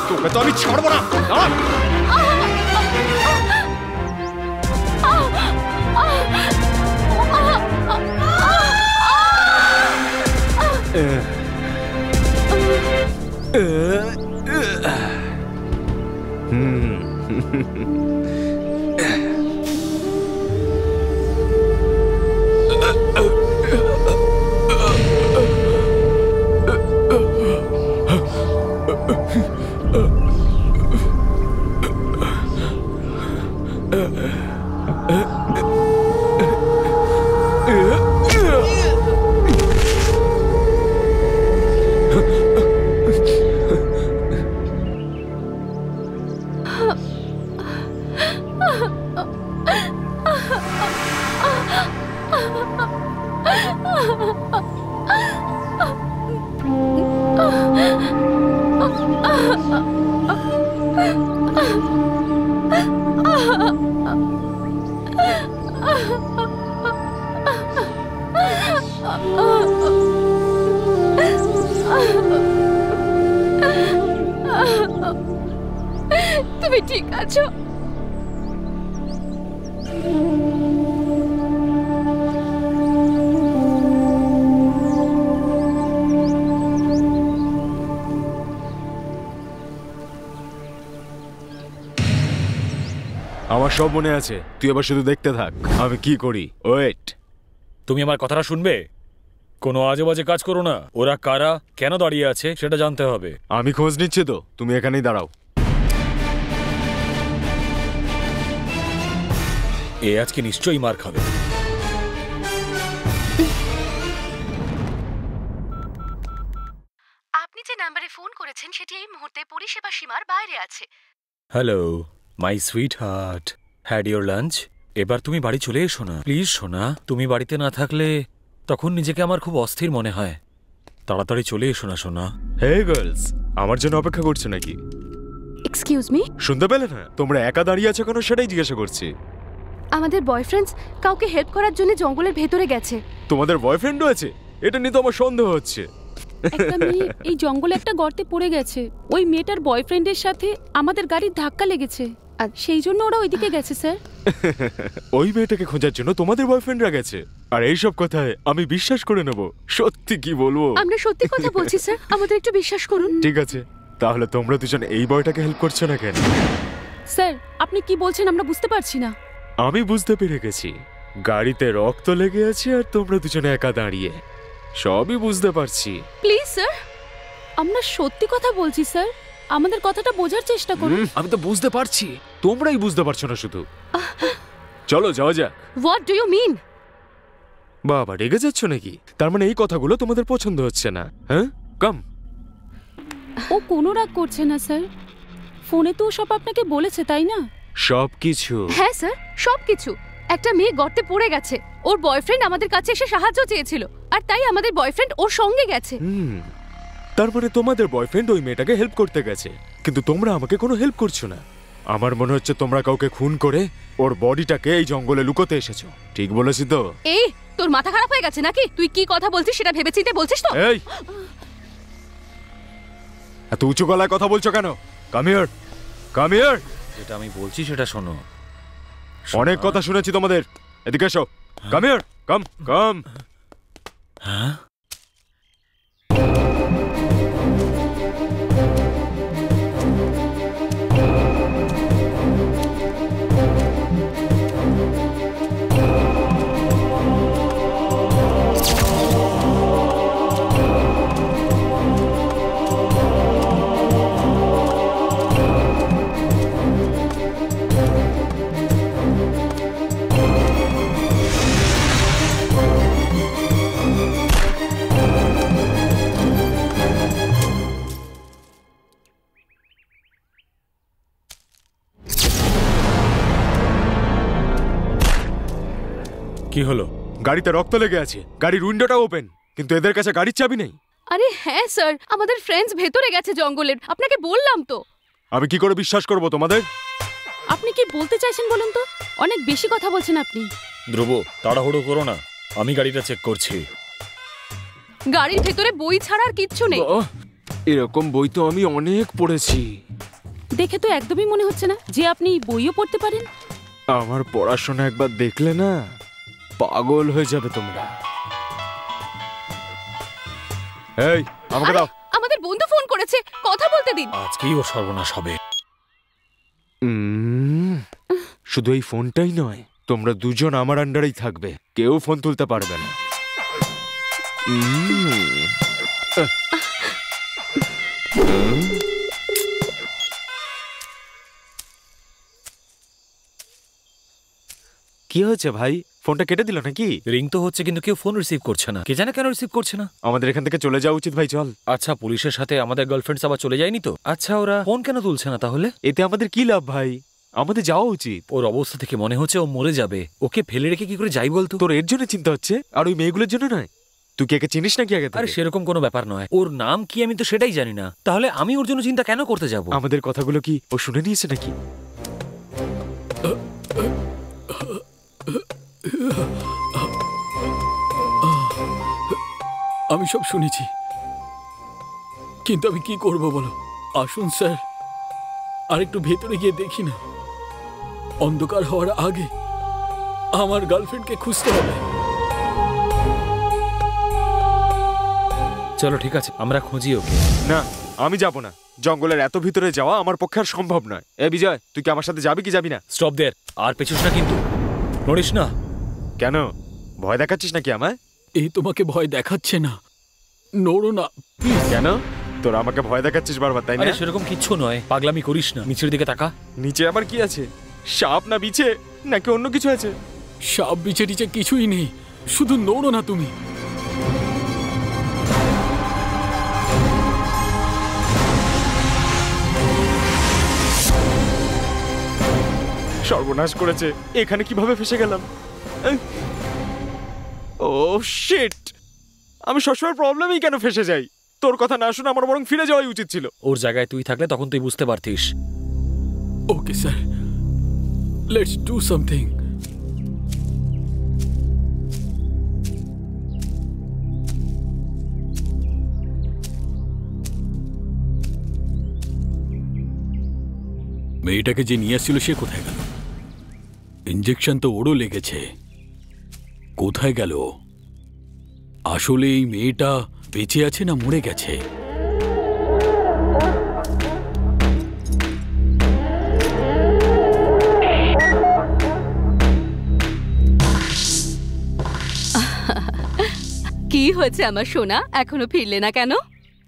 তোকে তো আমি ছাড়বো না। দাঁড়া। তুমি ঠিক আছো? আমার সব মনে আছে, তুই এবার শুধু দেখতে থাক আমি কি করি। ওয়েট। তুমি আমার কথাটা শুনবে? কোনো আজে বাজে কাজ করো না। ওরা কারা, কেন দাঁড়িয়ে আছে সেটা জানতে হবে। আমি খোঁজ নিচ্ছি তো, তুমি এখানেই দাঁড়াও। এ আজকে নিশ্চয়ই মার খাবে। আপনি যে নাম্বারে ফোন করেছেন সেটি এই মুহূর্তে পরিষেবা সীমার বাইরে আছে। Hello my sweet heart, had your lunch? এবার তুমি বাড়ি চলে এসো না প্লিজ সোনা। তুমি বাড়িতে না থাকলে তখন নিজেকে আমার খুব অস্থির মনে হয়। তাড়াতাড়ি চলে এসো না সোনা। হে গার্লস, আমার জন্য অপেক্ষা করছো নাকি? এক্সকিউজ মি, শুনতে পেলে না? তোমরা একা দাঁড়িয়ে আছো কেন সেটাই জিজ্ঞাসা করছি। আমাদের বয়ফ্রেন্ডস কাউকে হেল্প করার জন্য জঙ্গলের ভেতরে গেছে। তোমাদের বয়ফ্রেন্ডও আছে? এটা নিয়ে তো আমার সন্দেহ হচ্ছে। একটা মেয়ে এই জঙ্গলে একটা গর্তে পড়ে গেছে। ওই মেয়েটার বয়ফ্রেন্ডের সাথে আমাদের গাড়ির ধাক্কা লেগেছে আর সেই জন্য ওরা ওইদিকে গেছে স্যার। ওই মেয়েটাকে খোঁজার জন্য তোমাদের বয়ফ্রেন্ডরা গেছে? আর এইসব কথায় আমি বিশ্বাস করে নেব? সত্যি কি বলবো? আমরা সত্যি কথা বলছি স্যার, আমাদের একটু বিশ্বাস করুন। ঠিক আছে, তাহলে তোমরা দুজন এই বয়টাকে হেল্প করছো না কেন? স্যার আপনি কি বলছেন আমরা বুঝতে পারছি না। আমি বুঝতে পেরে গেছি, গাড়িতে রক্ত লেগে আছে আর তোমরা দুজনে একা দাঁড়িয়ে। সবই বুঝতে পারছি। প্লিজ স্যার, আমরা সত্যি কথা বলছি স্যার, আমাদের কথাটা বোঝার চেষ্টা করুন। আমি তো বুঝতে পারছি, তোমরাই বুঝতে পারছো না শুধু। চলো যাওয়া যাক। What do you mean? বাবা রেগে যাচ্ছ নাকি? তার মানে এই কথাগুলো তোমাদের পছন্দ হচ্ছে না? হ্যাঁ, কাম। ও কোনো রাগ করছে না স্যার, ফোনে তো সব আপনাকে বলেছে তাই না? সবকিছু? হ্যাঁ স্যার, সবকিছু। একটা মেয়ে গর্তে পড়ে গেছে, ওর বয়ফ্রেন্ড আমাদের কাছে এসে সাহায্য চেয়েছিল আর তাই আমাদের বয়ফ্রেন্ড ওর সঙ্গে গেছে। তারপরে তোমাদের বয়ফ্রেন্ড ওই মেয়েটাকে হেল্প করতে গেছে, কিন্তু তোমরা আমাকে কোনো হেল্প করছো না। আমার মনে হচ্ছে তোমরা কাউকে খুন করে ওর বডিটাকে এই জঙ্গলে লুকোতে এসেছো। ঠিক বলেছি তো? এই তোর মাথা খারাপ হয়ে গেছে নাকি? তুই কি কথা বলছিস সেটা ভেবেচিন্তে বলছিস তো? এই এত উঁচু গলায় কথা বলছো কেন? Come here, come here. যেটা আমি বলছি সেটা শোনো। অনেক কথা শুনেছি তোমাদের, এদিকে এসো। কাম হিয়ার, কাম কাম। হ্যাঁ, কি হলো? গাড়িতে রক্ত লেগে আছে, গাড়ির উইন্ডোটা ওপেন, কিন্তু এদের কাছে গাড়ির চাবি নেই। আরে হ্যাঁ স্যার, আমাদের ফ্রেন্ডস ভেতরে গেছে জঙ্গলের, আপনাকে বললাম তো। আমি কি করে বিশ্বাস করব তোমাদের? আপনি কি বলতে চাইছেন বলুন তো? অনেক বেশি কথা বলছেন আপনি। ধ্রুব, তাড়াহুড়ো করো না, আমি গাড়িটা চেক করছি। গাড়ির ভেতরে বই ছাড়া আর কিচ্ছু নেই। এরকম বই তো আমি অনেক পড়েছি। দেখে তো একদমই মনে হচ্ছে না যে আপনি বইও পড়তে পারেন। আমার পড়াশোনা একবার দেখলে না পাগল হয়ে যাবে তোমরা। এই আমাকে দাও। আমাদের বন্ধু ফোন করেছে, কথা বলতে দিন। আজকেই ও সর্বনাশ হবে। শুধু এই ফোনটাই নয়, তোমরা দুজন আমার আন্ডারেই থাকবে, কেউ ফোন তুলতে পারবে না। কি হয়েছে ভাই, ফোনটা কেটে দিল নাকি? রিং তো হচ্ছে কিন্তু কেউ ফোন রিসিভ করছে না। কে জানে কেন রিসিভ করছে না। আমাদের এখান থেকে চলে যাওয়া উচিত ভাই, চল। আচ্ছা, পুলিশের সাথে আমাদের গার্লফ্রেন্ডস আবার চলে যায়নি তো? আচ্ছা, ওরা ফোন কেন তুলছে না তাহলে? এতে আমাদের কি লাভ ভাই, আমাদের যাওয়া উচিত। ওর অবস্থা থেকে মনে হচ্ছে ও মরে যাবে। ওকে ফেলে রেখে কি করে যাই বলতো? তোর এর জন্য চিন্তা হচ্ছে, আর ওই মেয়েগুলোর জন্য নয়? তুই কি একে চিনিস নাকি আগে থেকে? আরে সেরকম কোনো ব্যাপার নয়। ওর নাম কি আমি তো সেটাই জানি না, তাহলে আমি ওর জন্য চিন্তা কেন করতে যাব? আমাদের কথাগুলো কি ও শুনে নিয়েছে নাকি? আমি সব শুনেছি, কিন্তু আমি কি করব বলো? আসুন স্যার, আরেকটু ভেতরে গিয়ে দেখি না। অন্ধকার হওয়ার আগে আমার গার্লফ্রেন্ডকে খুঁজতে হবে। চলো ঠিক আছে, আমরা খুঁজি ওকে। না, আমি যাব না। জঙ্গলের এত ভিতরে যাওয়া আমার পক্ষে আর সম্ভব নয়। এ বিজয়, তুই কি আমার সাথে যাবি কি যাবি না? স্টপ দেয়ার। আর পেছুস না কিন্তু, নড়িস না। কেন, ভয় দেখাচ্ছিস নাকি আমায়? এই তোমাকে ভয় দেখাচ্ছে না, নড়ো না প্লিজ। কেন, তোরা আমাকে ভয় দেখাচ্ছিস বারবার, তাই না? আরে সেরকম কিচ্ছু নয়, পাগলামি করিস না। নিচের দিকে তাকা। নিচে আবার কি আছে? সাপ না বিছে নাকি অন্য কিছু আছে? সাপ বিছে টিচে কিছুই নেই, শুধু নড়ো না তুমি। সর্বনাশ করেছে, এখানে কিভাবে ফেসে গেলাম? ও শিট, আমি সবসময় প্রবলেমেই কেন ফেসে যাই? তোর কথা না শুনে আমার বরং ফিরে যাওয়াই উচিত ছিল। ওর জায়গায় তুই থাকলে তখন তুই বুঝতে পারতিস। Okay sir, let's do something. মেয়েটাকে যে নিয়ে আসছিল সে কোথায় গেল? ইঞ্জেকশন তো ওরও লেগেছে, কোথায় গেল? আসলে এই মেয়েটা বেঁচে আছে না মরে গেছে? কি হয়েছে আমার সোনা, এখনো ফিরলে না কেন?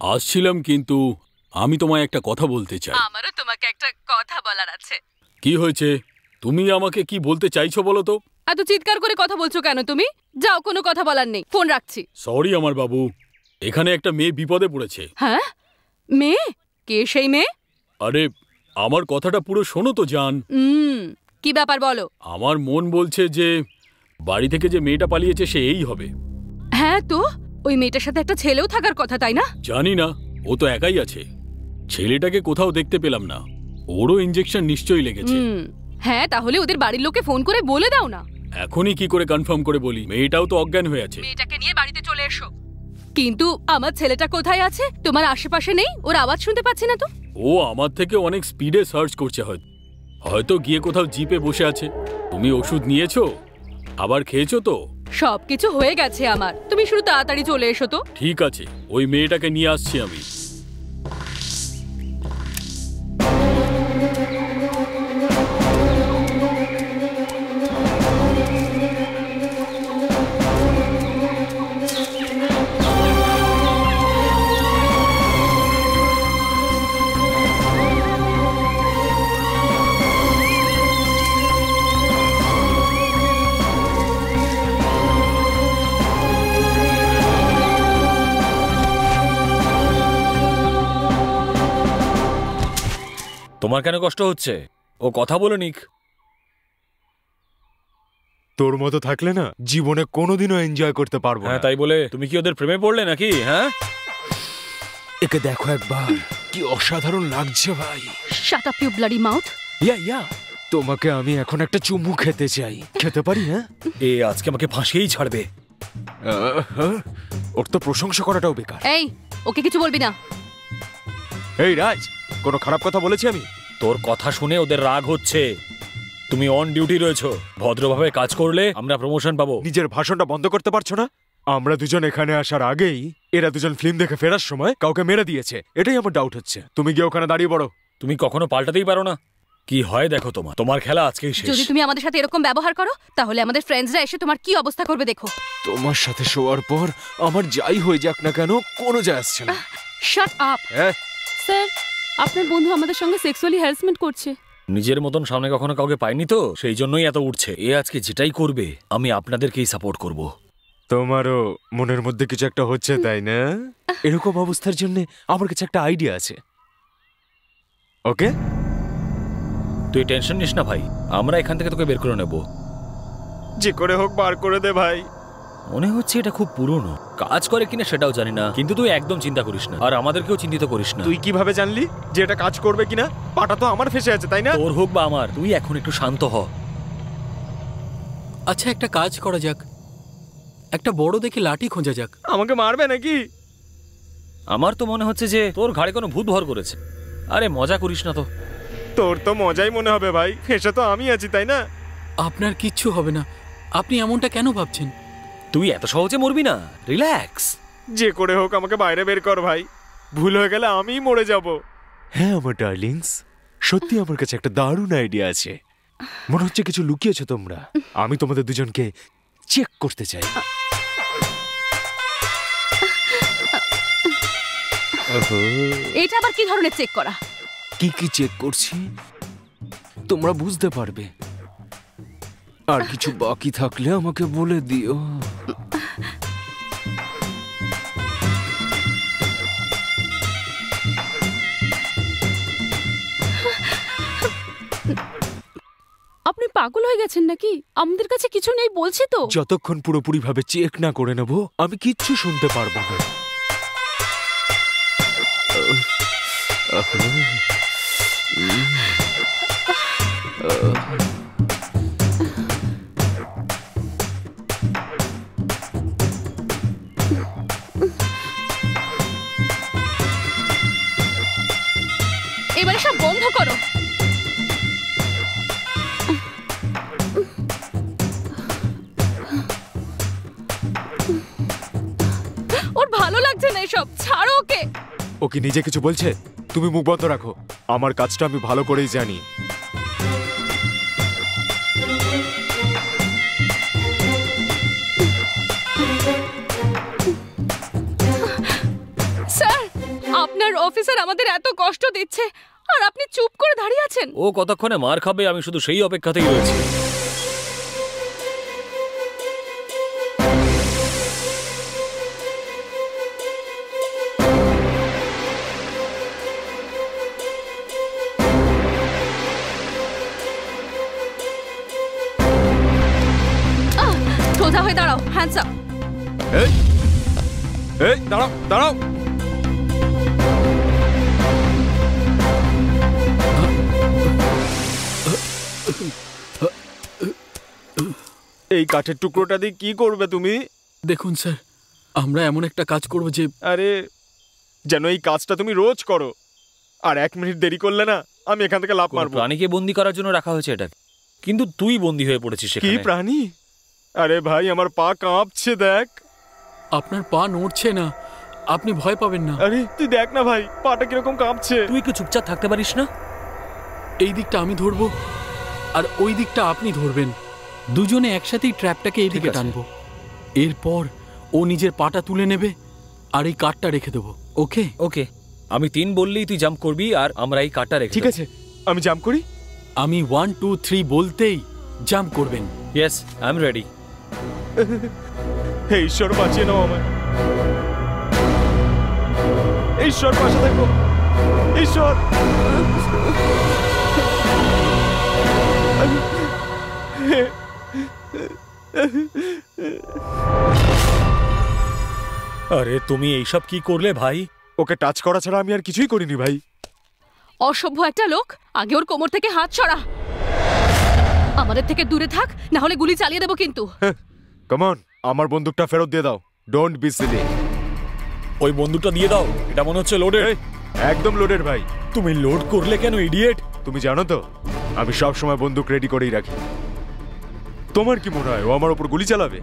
আসছিলাম, কিন্তু আমি তোমায় একটা কথা বলতে চাই। আমারও তোমাকে একটা কথা বলার আছে। কি হয়েছে? তুমি আমাকে কি বলতে চাইছো বলো তো? এত চিৎকার করে কথা বলছো কেন তুমি? যাও, কোনো কথা বলার নেই, ফোন রাখছি। সরি আমার বাবু, এখানে একটা মেয়ে বিপদে পড়েছে। হ্যাঁ, মেয়ে? কে সেই মেয়ে? আরে আমার কথাটা পুরো শোনো তো জান। কি ব্যাপার বলো। আমার মন বলছে যে বাড়ি থেকে যে মেয়েটা পালিয়েছে সে এই হবে। হ্যাঁ তো, ওই মেয়েটার সাথে একটা ছেলেও থাকার কথা, তাই না? জানি না, ও তো একাই আছে। ছেলেটাকে কোথাও দেখতে পেলাম না। ওরও ইঞ্জেকশন নিশ্চয়ই লেগেছে। হ্যাঁ, তাহলে ওদের বাড়ির লোককে ফোন করে বলে দাও না। এখনই কি করে কনফার্ম করে বলি? মেয়েটাও তো অজ্ঞান হয়ে আছে। মেয়েটাকে নিয়ে বাড়িতে চলে এসো। কিন্তু আমার ছেলেটা কোথায় আছে? তোমার আশেপাশে নেই? ওর আওয়াজ শুনতে পাচ্ছি না তো। ও আমার থেকে অনেক স্পিডে সার্চ করছে, হয়তো গিয়ে কোথাও জিপে বসে আছে। তুমি ওষুধ নিয়েছো? আবার খেয়েছো তো? সবকিছু হয়ে গেছে আমার, তুমি শুধু তাড়াতাড়ি চলে এসো তো। ঠিক আছে, ওই মেয়েটাকে নিয়ে আসছি আমি। তোমার কেন কষ্ট হচ্ছে? ও কথা বলে নিক। তোর মতো থাকলে না জীবনে কোনোদিনও এনজয় করতে পারবো হ্যাঁ না। তাই বলে তুমি কি ওদের প্রেমে পড়লে নাকি? হ্যাঁ, একে দেখো একবার, কি অসাধারণ লাগছে ভাই। Shut up you bloody mouth. Yeah তোমাকে আমি এখন একটা চুমু খেতে চাই। খেতে পারি? হ্যাঁ, এ আজকে আমাকে ফাঁসিয়েই ছাড়বে। ওর তো প্রশংসা করাটাও বেকার। এই, ওকে কিছু বলবি না। এই রাজ, কোনো খারাপ কথা বলেছি আমি? তোর কথা শুনে ওদের রাগ হচ্ছে। তুমি অন ডিউটি রয়েছো, ভদ্রভাবে কাজ করলে আমরা প্রমোশন পাবো। নিজের ভাষণটা বন্ধ করতে পারছো না? আমরা দুজন এখানে আসার আগেই এরা দুজন ফিল্ম দেখে ফেরার সময় কাউকে মেরে দিয়েছে, এটাই আমার ডাউট হচ্ছে। তুমি গিয়ে ওখানে দাঁড়িয়ে পড়ো। তুমি কখনো পাল্টাতেই পারো না। কি হয় দেখো, তোমার খেলা আজকেই শেষ। যদি তুমি আমাদের সাথে এরকম ব্যবহার করো তাহলে আমাদের ফ্রেন্ডসরা এসে তোমার কি অবস্থা করবে দেখো। তোমার সাথে শোয়ার পর আমার যাই হয়ে যাক না কেন, কোনো যায় আসছে না। Shut up. স্যার, আপনার বন্ধু আমাদের সঙ্গে সেক্সুয়ালি হ্যারাসমেন্ট করছে। নিজের মতন সামনে কখনো কাউকে পাইনি তো, সেই জন্যই এত উঠছে। এ আজকে যেটাই করবে আমি আপনাদেরকেই সাপোর্ট করব। তোমারও মনের মধ্যে কিছু একটা হচ্ছে, তাই না? এরকম অবস্থার জন্য আমার কাছে একটা আইডিয়া আছে। ওকে, তুই টেনশন নিস না ভাই, আমরা এখান থেকে তোকে বের করে নেব। যে করে হোক বার করে দে ভাই। মনে হচ্ছে এটা খুব পুরনো, কাজ করে কিনা সেটাও জানি না, কিন্তু তুই একদম চিন্তা করিস না, আর আমাদেরকেও চিন্তিত করিস না। তুই কিভাবে জানলি যে এটা কাজ করবে কিনা? পাটা তো আমার ফেসে আছে, তাই না? তোর হোক বা আমার, তুই এখন একটু শান্ত হ। আচ্ছা, একটা কাজ করা যাক, একটা বড় দেখে লাঠি খোঁজা যাক। আমাকে মারবে নাকি? আমার তো মনে হচ্ছে যে তোর ঘাড়ে কোনো ভূত ভর করেছে। আরে মজা করিস না তো। তোর তো মজাই মনে হবে ভাই, ফেসে তো আমি আছি, তাই না? আপনার কিচ্ছু হবে না, আপনি এমনটা কেন ভাবছেন? তুই এত সহজে মরবি না, রিল্যাক্স। যে করে হোক আমাকে বাইরে বের কর ভাই, ভুল হয়ে গেলে আমিই মরে যাব। হ্যাঁ আমার ডার্লিংস, সত্যি আমার কাছে একটা দারুণ আইডিয়া আছে। মনে হচ্ছে কিছু লুকিয়েছো তোমরা। আমি তোমাদের দুজনকে চেক করতে চাই। এটা আবার কি ধরনের চেক করা? কি কি চেক করছি তোমরা বুঝতে পারবে। আর কিছু বাকি থাকলে আমাকে বলে দিও। আপনি পাগল হয়ে গেছেন নাকি? আমাদের কাছে কিছু নেই বলছি তো। যতক্ষণ পুরোপুরি ভাবে চেক না করে নেব আমি কিচ্ছু শুনতে পারবো না। এবারে সব বন্ধ করো। ওর ভালো লাগছে না এসব, ছাড়ো ওকে। ও কি নিজে কিছু বলছে? তুমি মুখ বন্ধ রাখো, আমার কাজটা আমি ভালো করেই জানি। স্যার, আপনার অফিসার আমাদের এত কষ্ট দিচ্ছে আর আপনি চুপ করে দাঁড়িয়ে আছেন। ও কতক্ষণে মার খাবে আমি শুধু সেই অপেক্ষাতেই রয়েছি। সোজা হয়ে দাঁড়াও, হ্যান্ডস আপ। এই এই দাঁড়াও দাঁড়াও। এই কাঠের টুকরোটা দিয়ে কি করবে তুমি? দেখুন স্যার, আমরা এমন একটা কাজ করব যে আরে যেন এই কাজটা তুমি রোজ করো, আর 1 মিনিট দেরি করলে না আমি এখান থেকে লাফ কোনো মারবো। প্রাণীকে বন্দি করার জন্য রাখা হয়েছে এটা, কিন্তু তুই বন্দি হয়ে পড়েছিস কি সেখানে। প্রাণী? আরে ভাই আমার পা কাঁপছে, দেখ। আপনার পা নড়ছে না, আপনি ভয় পাবেন না। আরে তুই দেখ না ভাই, পাটা কিরকম কাঁপছে। তুই একটু চুপচাপ থাকতে পারিস না? এই দিকটা আমি ধরবো আর ওই দিকটা আপনি ধরবেন, দুজনে একসাথেই ট্র্যাপটাকে এইদিকে ঠিক আছে। টানবো। এরপর ও নিজের পাটা তুলে নেবে আর এই কাঠটা রেখে দেবো। ওকে? ওকে, আমি 3 বললেই তুই জাম্প করবি আর আমরা এই কাটা রেখে ঠিক আছে, আমি জাম্প করি। আমি 1 2 3 বলতেই জাম্প করবেন। Yes, I am ready. হে ঈশ্বর, বাঁচিয়ে নাও আমায়। ঈশ্বর পাশে থাকো, ঈশ্বর। আরে তুমি এইসব কি করলে ভাই? ওকে টাচ করা ছাড়া আমি আর কিছুই করিনি ভাই। অসভ্য একটা লোক, আগে ওর কোমর থেকে হাত সরা। আমাদের থেকে দূরে থাক, না হলে গুলি চালিয়ে দেবো কিন্তু। কাম অন, আমার বন্দুকটা ফেরত দিয়ে দাও। Don't be silly. ওই বন্দুকটা দিয়ে দাও, এটা মনে হচ্ছে লোডেড। একদম লোডেড ভাই। তুমি লোড করলে কেন ইডিয়েট? তুমি জানো তো আমি সব সময় বন্দুক রেডি করেই রাখি। তোমার কি মনে হয় ও আমার উপর গুলি চালাবে?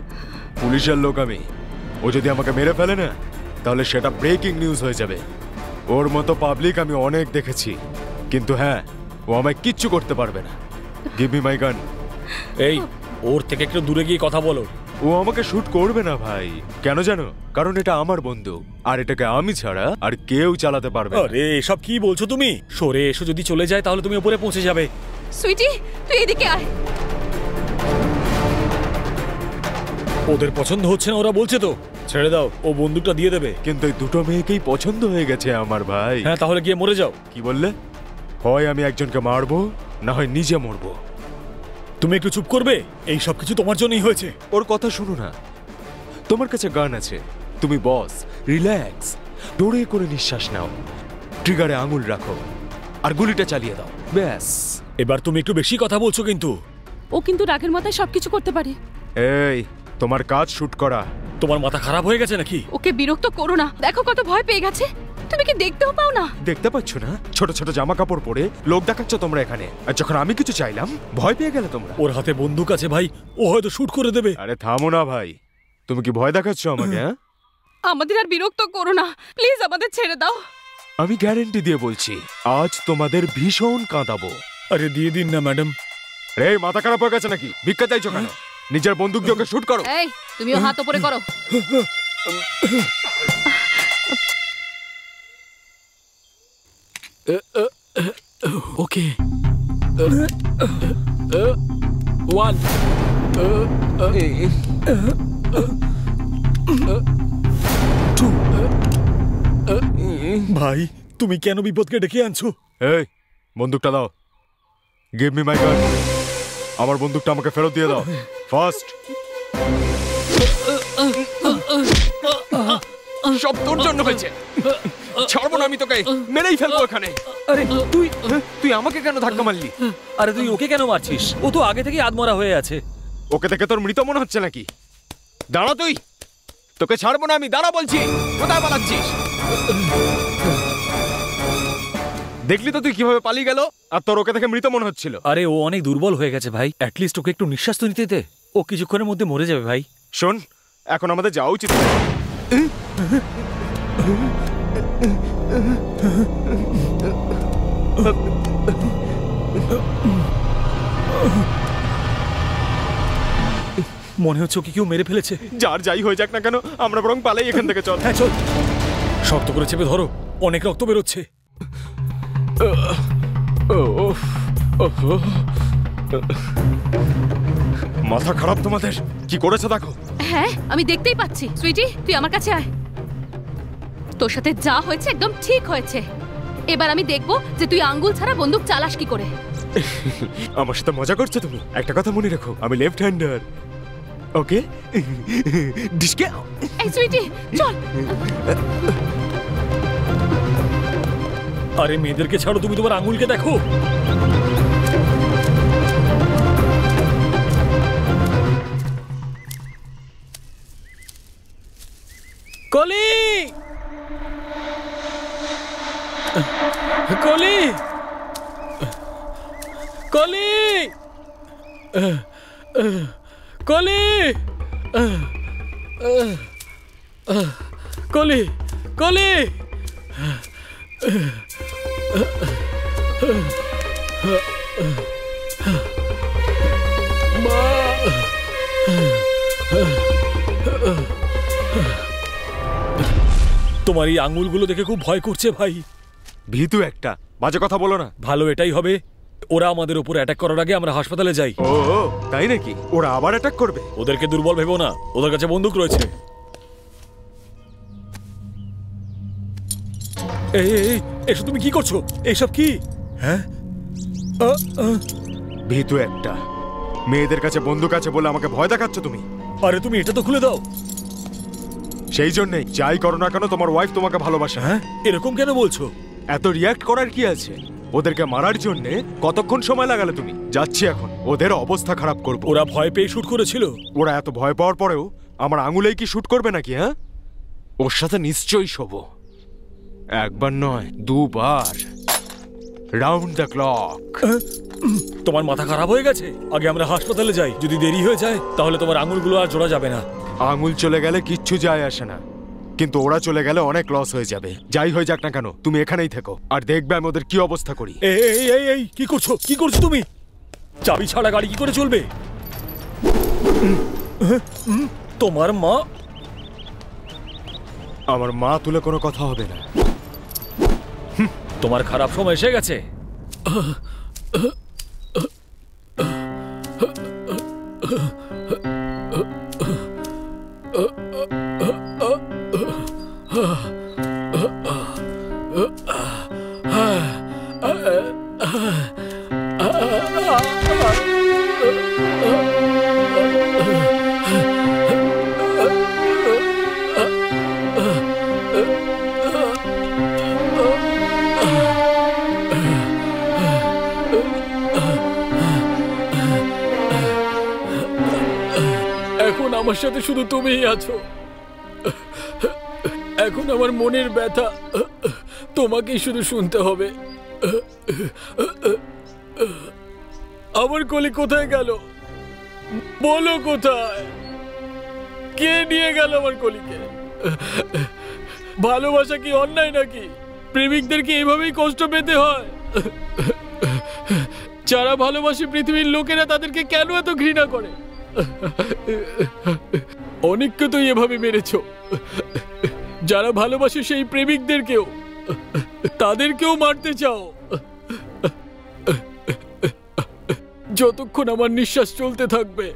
পুলিশের লোক আমি, ও যদি আমাকে মেরে ফেলে না তাহলে সেটা ব্রেকিং নিউজ হয়ে যাবে। ওর মতো পাবলিক আমি অনেক দেখেছি, কিন্তু হ্যাঁ, ও আমায় কিচ্ছু করতে পারবে না। গিভ মি মাই গান। এই, ওর থেকে একটু দূরে গিয়ে কথা বলো। ও আমাকে শুট করবে না ভাই। কেন জানো? কারণ এটা আমার বন্দুক, আর এটাকে আমি ছাড়া আর কেউ চালাতে পারবে না। আরে এসব কি বলছো তুমি? সরে এসো, যদি চলে যায় তাহলে তুমি উপরে পৌঁছে যাবে। সুইটি, তুই এদিকে আয়। ওদের পছন্দ হচ্ছে না, ওরা বলছে তো। ছেড়ে দাও, ও বন্দুকটা দিয়ে দেবে। কিন্তু এই দুটো মেয়েকেই পছন্দ হয়ে গেছে আমার ভাই। হ্যাঁ, তাহলে গিয়ে মরে যাও। কি বললে? হয় আমি একজনকে মারবো, না হয় নিজে মরবো। তুমি একটু চুপ করবে? এই সব কিছু তোমার জন্যই হয়েছে। ওর কথা শুনো না। তোমার কাছে গান আছে, তুমি বস, রিল্যাক্স, জোরে করে নিঃশ্বাস নাও, ট্রিগারে আঙুল রাখো আর গুলিটা চালিয়ে দাও, ব্যাস। এবার তুমি একটু বেশি কথা বলছো কিন্তু। ও কিন্তু রাগের মাথায় সবকিছু করতে পারে। এই, তোমার কাজ শুট করা। তোমার মাথা খারাপ হয়ে গেছে নাকি? ওকে বিরক্ত করো না, দেখো কত ভয় পেয়ে গেছে। তুমি কি দেখতেও পাও না? দেখতে পাচ্ছ না? ছোট ছোট জামা কাপড় পরে লোক দেখাচ্ছ তোমরা এখানে, আর যখন আমি কিছু চাইলাম ভয় পেয়ে গেলে তোমরা। ওর হাতে বন্দুক আছে ভাই, ও হয়তো শুট করে দেবে। আরে থামো না ভাই, তুমি কি ভয় দেখাচ্ছ আমাকে? হ্যাঁ, আমাদের আর বিরক্ত করো না, প্লিজ আমাদের ছেড়ে দাও। আমি গ্যারেন্টি দিয়ে বলছি, আজ তোমাদের ভীষণ কাঁদাবো। আরে দিয়ে দিন না ম্যাডাম। রে, মাথা খারাপ হয়ে গেছে নাকি? ভিক্ষা চাইছো কেন? নিজের বন্দুক দিয়ে ওকে শুট করো। এই, তুমিও হাত উপরে করো। ওকে। 1 ভাই, তুমি কেন বিপদকে ডেকে আনছো? এই, বন্দুকটা দাও। গিভ মি মাই গান। আমার বন্দুকটা আমাকে ফেরত দিয়ে দাও, ফার্স্ট। সব তোর জন্য হয়েছে। ছাড়বো না আমি তোকে, মেরেই ফেলবো এখানে। আরে তুই আমাকে কেন ধাক্কা মারলি? আরে তুই ওকে কেন মারছিস? ও তো আগে থেকে আদমরা হয়ে আছে। ওকে দেখে তোর মৃত মনে হচ্ছে নাকি? দাঁড়া তুই, তোকে ছাড়বো না আমি, দাঁড়া বলছি। কোথায় পালাচ্ছিস? দেখলি তো তুই কিভাবে পালিয়ে গেল, আর তোর ওকে দেখে মৃত মনে হচ্ছিল। আরে ও অনেক দুর্বল হয়ে গেছে ভাই, অ্যাটলিস্ট ওকে একটু নিঃশ্বাস তো নিতে দে। ও কিছুক্ষণের মধ্যে মরে যাবে ভাই। শোন, এখন আমাদের যাওয়া উচিত। মনে হচ্ছে ওকে কেউ মেরে ফেলেছে। যার যাই হয়ে যাক না কেন, আমরা বরং পালাই এখান থেকে। চল। হ্যাঁ চল, শক্ত করে চেপে ধরো, অনেক রক্ত বেরোচ্ছে। মাথা খারাপ তোমাদের? কি করেছে দেখো। হ্যাঁ, আমি দেখতেই পাচ্ছি। সুইটি, তুই আমার কাছে আয়। তোর সাথে যা হয়েছে একদম ঠিক হয়েছে। এবার আমি দেখবো যে তুই আঙ্গুল ছাড়া বন্দুক চালাস কি করে। আমার সাথে মজা করছো তুমি? একটা কথা মনে রেখো, আমি লেফট হ্যান্ডার। ওকে, ডিসকে। এই সুইটি, চল। আরে মেয়েদেরকে ছাড়ো, তুমি তোমার আঙুলকে দেখো। কলি কলি কলি কলি কলি কলি তোমার এই আঙুলগুলো দেখে খুব ভয় করছে ভাই। ভীতু একটা, বাজে কথা বলো না। ভালো এটাই হবে, ওরা আমাদের উপর অ্যাটাক করার আগে আমরা হাসপাতালে যাই। ও তাই নাকি? ওরা আবার অ্যাটাক করবে? ওদেরকে দুর্বল ভেবো না, ওদের কাছে বন্দুক রয়েছে। এই এসব তুমি কি করছো? এইসব কি? হ্যাঁ ভীতু একটা, মেয়েদের কাছে বন্দুক আছে বলে আমাকে ভয় দেখাচ্ছ তুমি? আরে তুমি এটা তো খুলে দাও। সেই জন্যই যাই করো না কেন তোমার ওয়াইফ তোমাকে ভালোবাসে। হ্যাঁ এরকম কেন বলছো? এত রিয়াক্ট করার কি আছে? ওদেরকে মারার জন্য কতক্ষণ সময় লাগালে তুমি? যাচ্ছি এখন, ওদের অবস্থা খারাপ করবো। ওরা ভয় পেয়ে শুট করেছিল। ওরা এত ভয় পাওয়ার পরেও আমার আঙুলেই কি শুট করবে নাকি? হ্যাঁ, ওর সাথে নিশ্চয়ই শোবো। একবার নয়, দুবার। Round the clock. তোমার মাথা খারাপ হয়ে গেছে? আগে আমরা হাসপাতালে যাই, যদি দেরি হয়ে যায় তাহলে তোমার আঙুলগুলো আর জোড়া যাবে না। আঙুল চলে গেলে কিচ্ছু যায় আসে না, কিন্তু ওরা চলে গেলে অনেক লস হয়ে যাবে। যাই হয়ে যাক না কেন, তুমি এখানেই থেকো আর দেখবে আমি ওদের কি অবস্থা করি। এই কি করছো? কি করছো তুমি? চাবি ছাড়া গাড়ি কি করে চলবে? তোমার মা? আমার মা তুলে কোনো কথা হবে না। তোমার খারাপ সময় এসে গেছে। এখন আমার সাথে শুধু তুমিই আছো। এখন আমার মনের ব্যথা তোমাকেই শুধু শুনতে হবে। আমার কলি কোথায় গেল? বলো কোথায়? কে নিয়ে গেল আমার কলিকে? ভালোবাসা কি অন্যায় নাকি? প্রেমিকদেরকে এভাবেই কষ্ট পেতে হয়? যারা ভালোবাসে পৃথিবীর লোকেরা তাদেরকে কেন এত ঘৃণা করে? অনেককে তো এভাবে মেরেছ। যারা ভালোবাসে সেই প্রেমিকদেরকেও, তাদেরকেও মারতে চাও। যতক্ষণ আমার নিঃশ্বাস চলতে থাকবে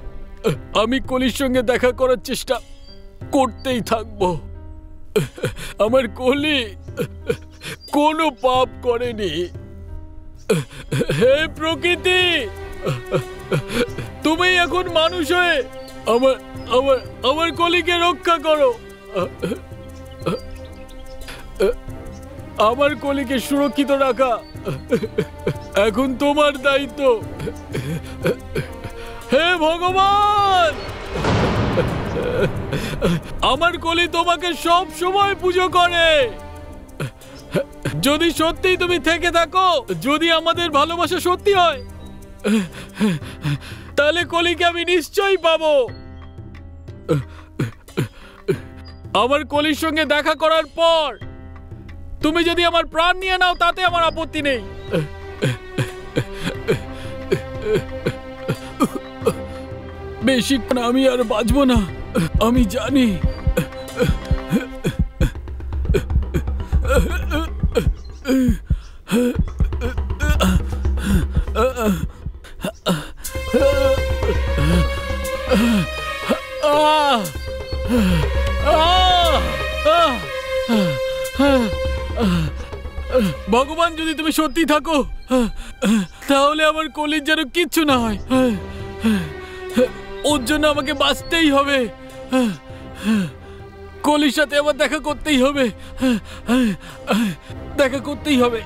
আমি কলির সঙ্গে দেখা করার চেষ্টা করতেই থাকবো। আমার কলি কোনো পাপ করেনি। হে প্রকৃতি, তুমি এখন মানুষ হয়ে আমার আমার আমার কলিকে রক্ষা করো। আমার কলিকে সুরক্ষিত রাখা এখন তোমার দায়িত্ব। হে ভগবান, আমার কলি তোমাকে সব সময় পুজো করে। যদি সত্যি তুমি থেকে থাকো, যদি আমাদের ভালোবাসা সত্যি হয়, তাহলে কলিকে আমি নিশ্চয়ই পাবো। আমার কলির সঙ্গে দেখা করার পর তুমি যদি আমার প্রাণ নিয়ে নাও তাতে আমার আপত্তি নেই। বেশিক্ষণ আমি আর বাঁচবো না, আমি জানি। ভগবান, যদি তুমি সত্যি থাকো তাহলে আমার কলির যেন কিচ্ছু না হয়। ওর জন্য আমাকে বাঁচতেই হবে। কলির সাথে আবার দেখা করতেই হবে, দেখা করতেই হবে।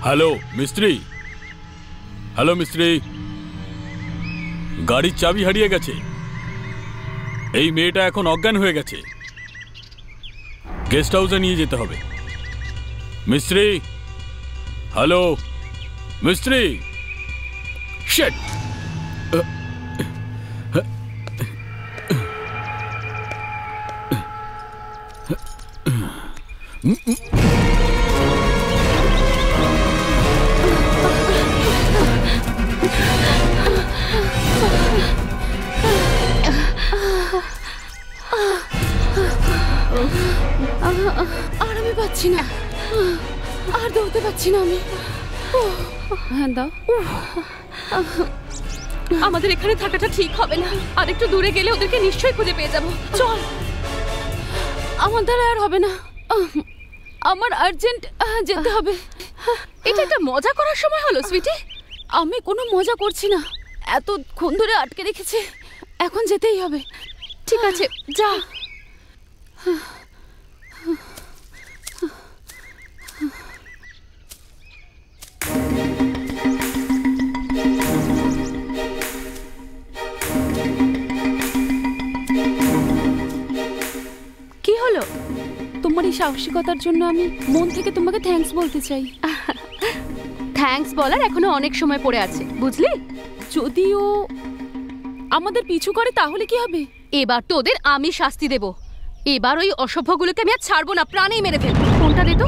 হ্যালো মিস্ত্রি, হ্যালো মিস্ত্রি, গাড়ির চাবি হারিয়ে গেছে। এই মেয়েটা এখন অজ্ঞান হয়ে গেছে, গেস্ট হাউসে নিয়ে যেতে হবে। মিস্ত্রি, হ্যালো মিস্ত্রি। শিট! আর আমি পাচ্ছি না, আর দৌড়তে পারছি না আমি। হ্যাঁ দাও। আমাদের এখানে থাকাটা ঠিক হবে না, আর একটু দূরে গেলে ওদেরকে নিশ্চয়ই খুঁজে পেয়ে যাব। চল। আমার দ্বারা আর হবে না, আমার আর্জেন্ট যেতে হবে। এটা একটা মজা করার সময় হলো সুইটি। আমি কোনো মজা করছি না, এতক্ষণ ধরে আটকে রেখেছে, এখন যেতেই হবে। ঠিক আছে, যা। কি হলো? তোমার এই সাহসিকতার জন্য আমি মন থেকে তোমাকে থ্যাঙ্কস বলতে চাই। থ্যাঙ্কস বলার এখনো অনেক সময় পড়ে আছে, বুঝলি? যদিও আমাদের পিছু করে তাহলে কি হবে? এবার তো ওদের আমি শাস্তি দেব। এবার ওই অসভ্যগুলোকে আমি আর ছাড়বো না, প্রাণেই মেরে ফেলবো। ফোনটা দে তো।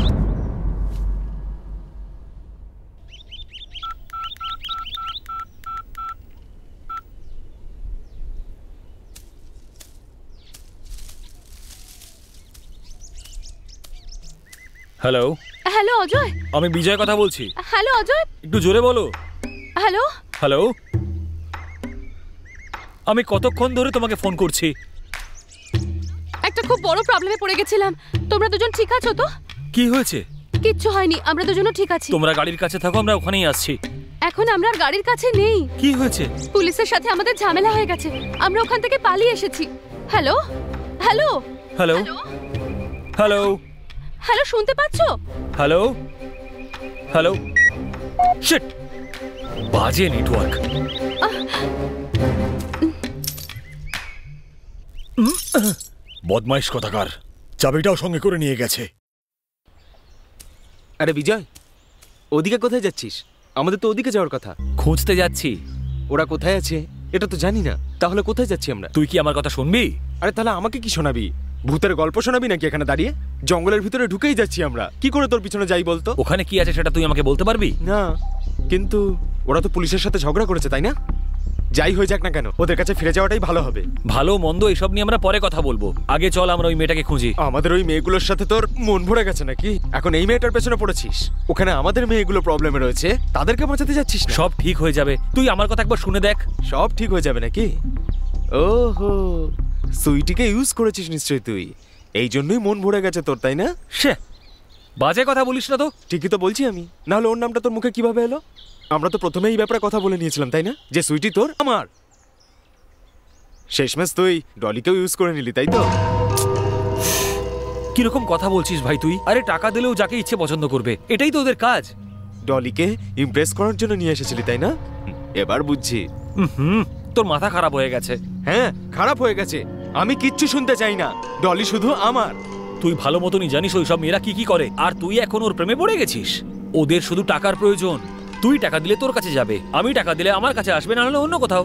Hello hello Ajay. আমি বিজয় কথা বলছি। হ্যালো অজয়। একটু জোরে বলো। হ্যালো হ্যালো, আমি কতক্ষণ ধরে তোমাকে ফোন করছি। একটা খুব বড় প্রবলেমে পড়ে গেছিলাম। তোমরা দুজন ঠিক আছো তো? কি হয়েছে? কিচ্ছু হয়নি, আমরা দুজনও ঠিক আছি। তোমরা গাড়ির কাছে থাকো, আমরা ওখানেই আসছি। এখন আমরা আর গাড়ির কাছে নেই। কি হয়েছে? পুলিশের সাথে আমাদের ঝামেলা হয়ে গেছে, আমরা ওখান থেকে পালিয়ে এসেছি। Hello hello hello hello hello, শুনতে পাচ্ছো? Hello hello. শিট, বাজে নেটওয়ার্ক। বদমাইশ কথাকার, চাবিটাও সঙ্গে করে নিয়ে গেছে। আরে বিজয়, ওদিকে কোথায় যাচ্ছিস? আমাদের তো ওদিকে যাওয়ার কথা। খুঁজতে যাচ্ছি। ওরা কোথায় আছে এটা তো জানি না, তাহলে কোথায় যাচ্ছি আমরা? তুই কি আমার কথা শুনবি? আরে তাহলে আমাকে কি শোনাবি? ভূতের গল্প শোনাবি নাকি এখানে দাঁড়িয়ে? জঙ্গলের ভিতরে ঢুকেই যাচ্ছি আমরা, কি করে তোর পিছনে যাই বলতো? ওখানে কি আছে সেটা তুই আমাকে বলতে পারবি? না, কিন্তু ওরা তো পুলিশের সাথে ঝগড়া করেছে, তাই না? যাই হয়ে যাক না কেন, ওদের কাছে ফিরে যাওয়াটাই ভালো হবে। ভালো মন্দ এসব নিয়ে আমরা পরে কথা বলবো, আগে চল আমরা ওই মেয়েটাকে খুঁজি। আমাদের ওই মেয়েগুলোর সাথে তোর মন ভরে গেছে নাকি? এখন এই মেয়েটার পেছনে পড়েছিস। ওখানে আমাদের মেয়েগুলো প্রবলেমে রয়েছে, তাদেরকে বাঁচাতে যাচ্ছিস না? সব ঠিক হয়ে যাবে, তুই আমার কথা একবার শুনে দেখ। সব ঠিক হয়ে যাবে নাকি? ওহো, সুইটিকে ইউজ করেছিস নিশ্চয়ই তুই, এই জন্যই মন ভরে গেছে তোর, তাই না? সে বাজে কথা বলিস না তো। ঠিকই তো বলছি আমি, নাহলে ওর নামটা তোর মুখে কিভাবে এলো? আমরা তো প্রথমে এই ব্যাপারে কথা বলে নিয়েছিলাম, তাই না? যে সুইটি তোর আমার। শেষমেশ তুই ডলিকেও ইউজ করে নিলি, তাই তো? কিরকম কথা বলছিস ভাই তুই? আরে টাকা দিলেও যাকে ইচ্ছে পছন্দ করবে, এটাই তো ওদের কাজ। ডলিকে ইমপ্রেস করার জন্য নিয়ে এসেছিলি, তাই না? এবার বুঝছি। তোর মাথা খারাপ হয়ে গেছে। হ্যাঁ, খারাপ হয়ে গেছে। আমি কিচ্ছু শুনতে চাই না, ডলি শুধু আমার। তুই ভালো মতনই জানিস ওই সব মেয়েরা কি কি করে, আর তুই এখন ওর প্রেমে পড়ে গেছিস। ওদের শুধু টাকার প্রয়োজন। তুই টাকা দিলে তোর কাছে যাবে, আমি টাকা দিলে আমার কাছে আসবে, না হলে অন্য কোথাও।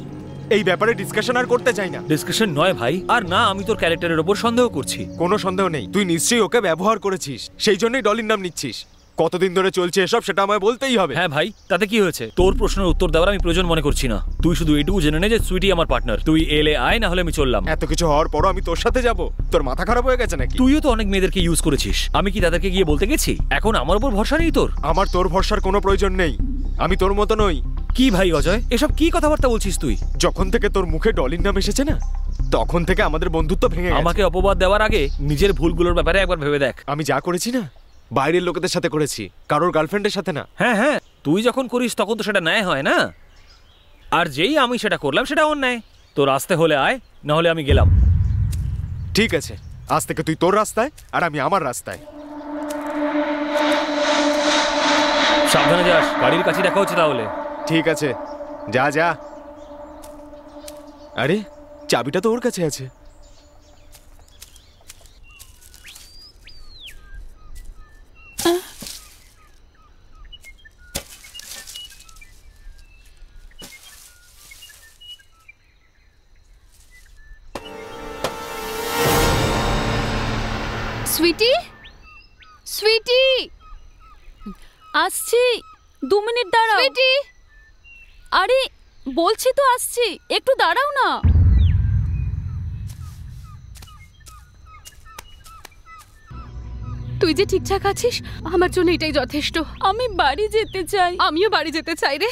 এই ব্যাপারে ডিসকাশন আর করতে চাই না। ডিসকাশন নয় ভাই, আর না আমি তোর ক্যারেক্টারের ওপর সন্দেহ করছি। কোনো সন্দেহ নেই, তুই নিশ্চয়ই ওকে ব্যবহার করেছিস, সেই জন্যই ডলির নাম নিচ্ছিস। কতদিন ধরে চলছে এসব সেটা আমায় বলতেই হবে। হ্যাঁ ভাই, তাতে কি হয়েছে? তোর প্রশ্নের উত্তর দেওয়ার আমি প্রয়োজন মনে করছি না। তুই শুধু এইটুকু জেনে নে যে সুইটি আমার পার্টনার। তুই এলে আয়, না হলে আমি চললাম। এত কিছু হওয়ার পরও আমি তোর সাথে যাব? তোর মাথা খারাপ হয়ে গেছে নাকি? তুইও তো অনেক মেয়েদেরকে ইউজ করেছিস, আমি কি তাদেরকে গিয়ে বলতে গেছি? এখন আমার উপর ভরসা নেই তোর? আমার তোর ভরসার কোনো প্রয়োজন নেই, আমি তোর মতো নই। কি ভাই অজয়, এসব কি কথাবার্তা বলছিস তুই? যখন থেকে তোর মুখে ডলির নাম এসেছে না, তখন থেকে আমাদের বন্ধুত্ব ভেঙে গেছে। আমাকে অপবাদ দেওয়ার আগে নিজের ভুলগুলোর ব্যাপারে একবার ভেবে দেখ। আমি যা করেছি না, বাইরের লোকেদের সাথে করেছি, কারোর গার্লফ্রেন্ডের সাথে না। হ্যাঁ হ্যাঁ, তুই যখন করিস তখন তো সেটা ন্যায় হয় না, আর যেই আমি সেটা করলাম সেটা অন্যায়। তোর আসতে হলে আয়, না হলে আমি গেলাম। ঠিক আছে, আজ থেকে তুই তোর রাস্তায় আর আমি আমার রাস্তায়। সাবধানে যাস, গাড়ির কাছে দেখা হচ্ছে তাহলে। ঠিক আছে, যা যা। আরে চাবিটা তো ওর কাছে আছে। সুইটি, সুইটি, আসছি, 2 মিনিট দাঁড়াও। সুইটি, আরে বলছি তো আসছি, একটু দাঁড়াও না। তুই যে ঠিকঠাক আছিস আমার জন্য এটাই যথেষ্ট। আমি বাড়ি যেতে চাই। আমিও বাড়ি যেতে চাই রে।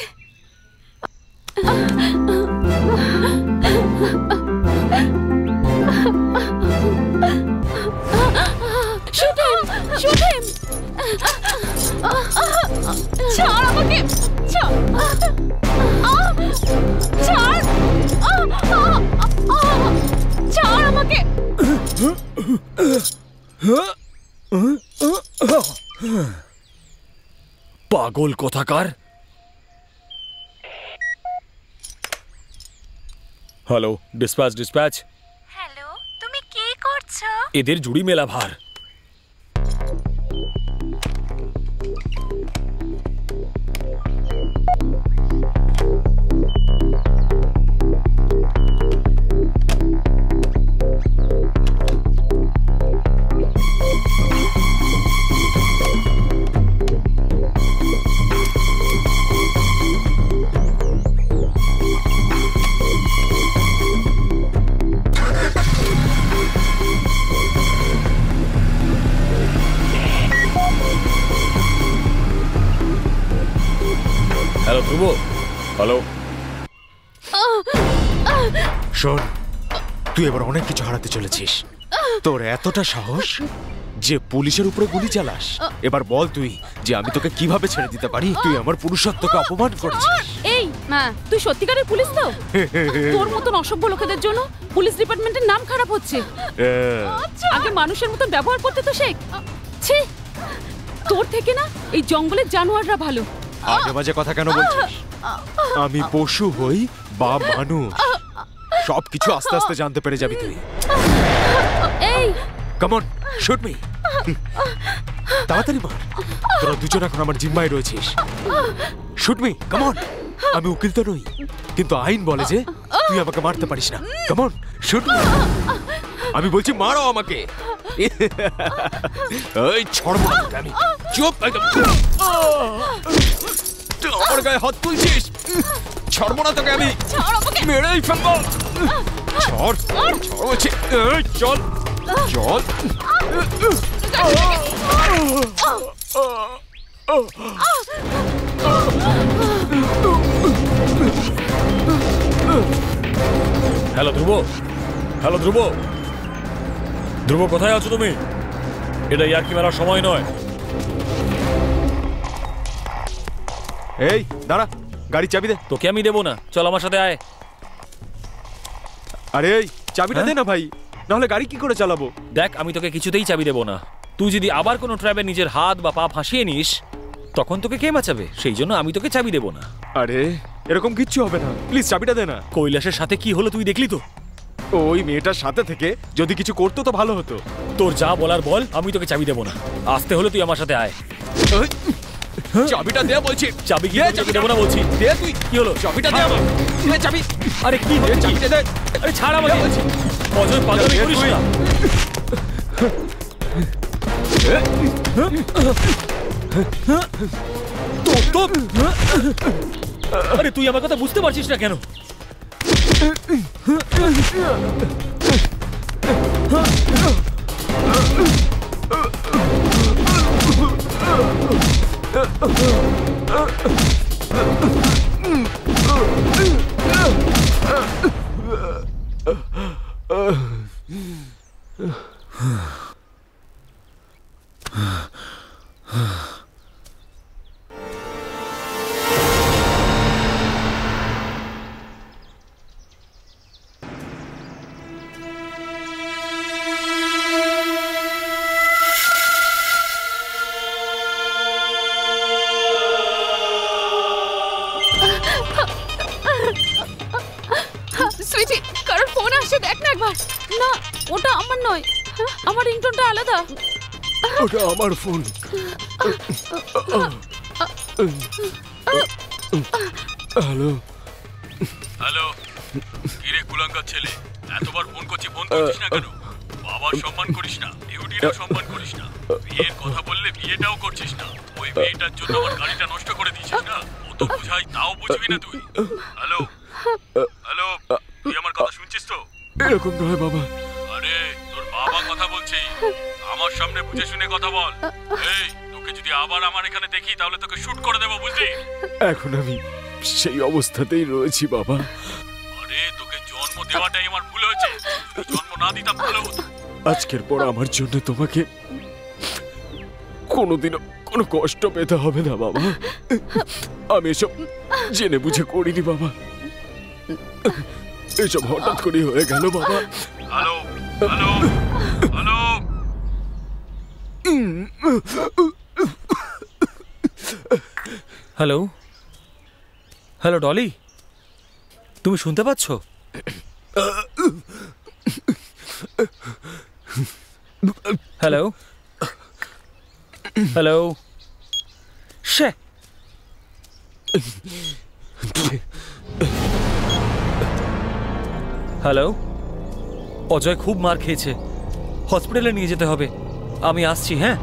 Shoot him! Shoot him! ছাড় আমাকে, ছাড়, ছাড়, ছাড় আমাকে। পাগল কোথাকার। Hello, dispatch dispatch. হ্যালো, তুমি কি করছো? এদের জুড়ি মেলা ভার। হ্যালো ধ্রুব। হ্যালো। শোন, তুই এবার অনেক কিছু হারাতে চলেছিস। তোর এতটা সাহস যে পুলিশের উপরে গুলি চালাস। এবার বল তুই যে আমি তোকে কিভাবে ছেড়ে দিতে পারি। তুই আমার পুরুষত্বকে অপমান করেছিস। এই মা, তুই সত্যিকারের পুলিশ তো? তোর মতন অসভ্য লোকেদের জন্য পুলিশ ডিপার্টমেন্টের নাম খারাপ হচ্ছে। আগে মানুষের মতন ব্যবহার করতে তো শেখ। ছি, তোর থেকে না এই জঙ্গলের জানোয়াররা ভালো। আজে বাজে কথা কেন বলছিস? আমি পশু হই বা মানুষ, সবকিছু আস্তে আস্তে জানতে পেরে যাবি তুই। এই কাম অন, শুট মি। তাড়াতাড়ি মার। তোরা দুজন এখন আমার জিম্মায় রয়েছিস। Shoot me, come on. আমি উকিল তো নই, কিন্তু আইন বলে যে তুই আমাকে মারতে পারিস না। Come on, shoot me. আমি বলছি মারো আমাকে। এই ছড়বো না তোকে আমি। চুপ একদম। তুই আমার গায়ে হাত তুলছিস। ছড়বো না তোকে আমি। মেরেই ফেলবো। ছড়, ছড় বলছি। এই চল, চল। হ্যালো ধ্রুব। হ্যালো ধ্রুব। ধ্রুব কোথায় আছো তুমি? এটা ইয়ার্কি মারার সময় নয়। এই দাঁড়া, গাড়ি চাবি দে। তোকে আমি দেবো না, চল আমার সাথে আয়। আরে এই চাবিটা দে না ভাই, নাহলে গাড়ি কি করে চালাবো? দেখ, আমি তোকে কিছুতেই চাবি দেবো না। তুই যদি আবার কোনো ট্র্যাবে নিজের হাত বা পা ফাঁসিয়ে নিস, তখন তোকে কে বাঁচাবে? সেই জন্য আমি তোকে চাবি দেবো না। আরে এরকম কিচ্ছু হবে না, প্লিজ চাবিটা দে না। কৈলাসের সাথে কি হলো তুই দেখলি তো? ওই মেয়েটার সাথে থেকে যদি কিছু করতো তো ভালো হতো। তোর যা বলার বল, আমি তোকে চাবি দেবো না। আসতে হলে তুই আমার সাথে আয়। চাবিটা দে বলছি। চাবি কি চাবি দেবো না বলছি। দে তুই। কি হলো? চাবিটা দে আমার। দে চাবি। আরে কি দে চাবিটা দে। আরে ছাড় আমাকে বলছি। অজয় পাগলামি করিস না। আরে তুই আমার কথা বুঝতে পারছিস না কেন? ব্যাপার? না, ওটা আমার নয়, আমার রিংটোনটা আলাদা। ওটা আমার ফোন। হ্যালো হ্যালো, কিরে কুলাঙ্গার ছেলে, এতবার ফোন করছি, ফোন করছিস না কেন? বাবার সম্মান করিস না, ডিউটিটাও সম্মান করিস না, বিয়ের কথা বললে বিয়েটাও করছিস না। ওই মেয়েটার জন্য আমার গাড়িটা নষ্ট করে দিয়েছিস না? ও তো বোঝাই, তাও বুঝবি না তুই। হ্যালো হ্যালো, তুই আমার কথা শুনছিস তো? এরকম নয় বাবা। আরে তোর বাবা কথা বলছি, আমার সামনে বুঝে শুনে কথা বল। এই, তোকে যদি আবার আমার এখানে দেখি তাহলে তোকে শুট করে দেবো, বুঝলি? এখন আমি সেই অবস্থাতেই রয়েছি বাবা। আরে তোকে জন্ম দেওয়াটাই আমার ভুল হয়েছে, যদি জন্ম না দিতাম ভালো হতো। আজকের পর আমার জন্য তোমাকে কোনোদিনও কোনো কষ্ট পেতে হবে না বাবা। আমি এসব জেনে বুঝে করিনি বাবা, এসব হঠাৎ করে হয়ে গেল বাবা। Hello hello hello, hello hello Dolly, তুমি শুনতে পাচ্ছ? হ্যালো হ্যালো, শে, হ্যালো, অজয় খুব মার খেয়েছে, হসপিটালে নিয়ে যেতে হবে, আমি আসছি। হ্যাঁ,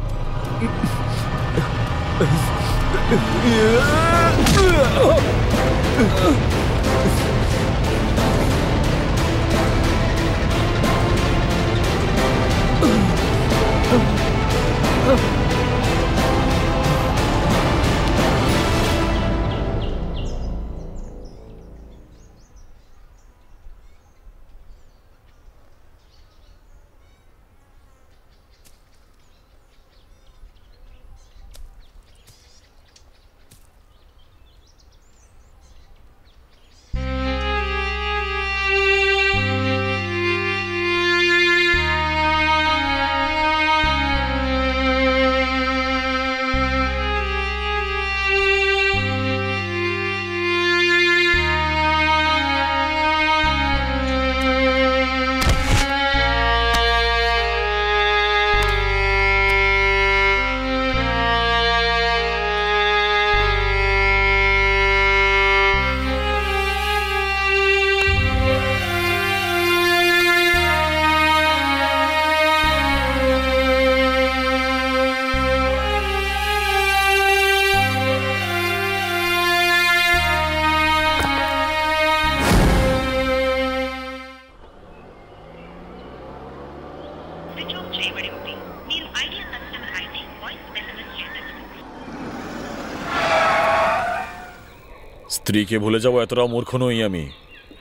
স্ত্রীকে ভুলে যাবো এতটাও মূর্খ নই আমি।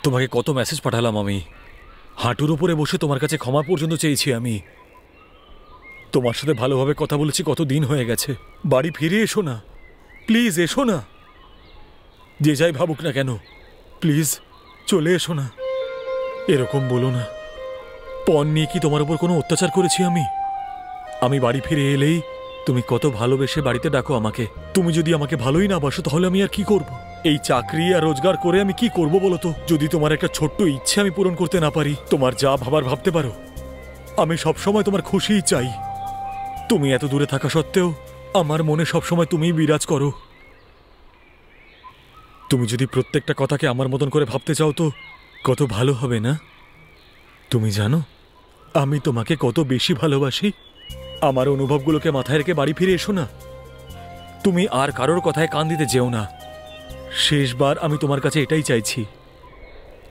তোমাকে কত মেসেজ পাঠালাম আমি, হাঁটুর উপরে বসে তোমার কাছে ক্ষমা পর্যন্ত চেয়েছি আমি। তোমার সাথে ভালোভাবে কথা বলেছি, কত দিন হয়ে গেছে। বাড়ি ফিরে এসো না, প্লিজ এসো না। যে যাই ভাবুক না কেন, প্লিজ চলে এসো না। এরকম বলো না। পণ নিয়ে কি তোমার উপর কোনো অত্যাচার করেছি আমি? আমি বাড়ি ফিরে এলেই তুমি কত ভালোবেসে বাড়িতে ডাকো আমাকে। তুমি যদি আমাকে ভালোই না বাসো তাহলে আমি আর কি করব? এই চাকরি আর রোজগার করে আমি কি করব বলো তো? যদি তোমার একটা ছোট্ট ইচ্ছে আমি পূরণ করতে না পারি, তোমার যা ভাবার ভাবতে পারো। আমি সবসময় তোমার খুশিই চাই। তুমি এত দূরে থাকা সত্ত্বেও আমার মনে সবসময় তুমিই বিরাজ করো। তুমি যদি প্রত্যেকটা কথাকে আমার মতন করে ভাবতে চাও তো কত ভালো হবে না? তুমি জানো আমি তোমাকে কত বেশি ভালোবাসি। আমার অনুভবগুলোকে মাথায় রেখে বাড়ি ফিরে এসো না। তুমি আর কারোর কথায় কান দিতে যেও না। শেষবার আমি তোমার কাছে এটাই চাইছি,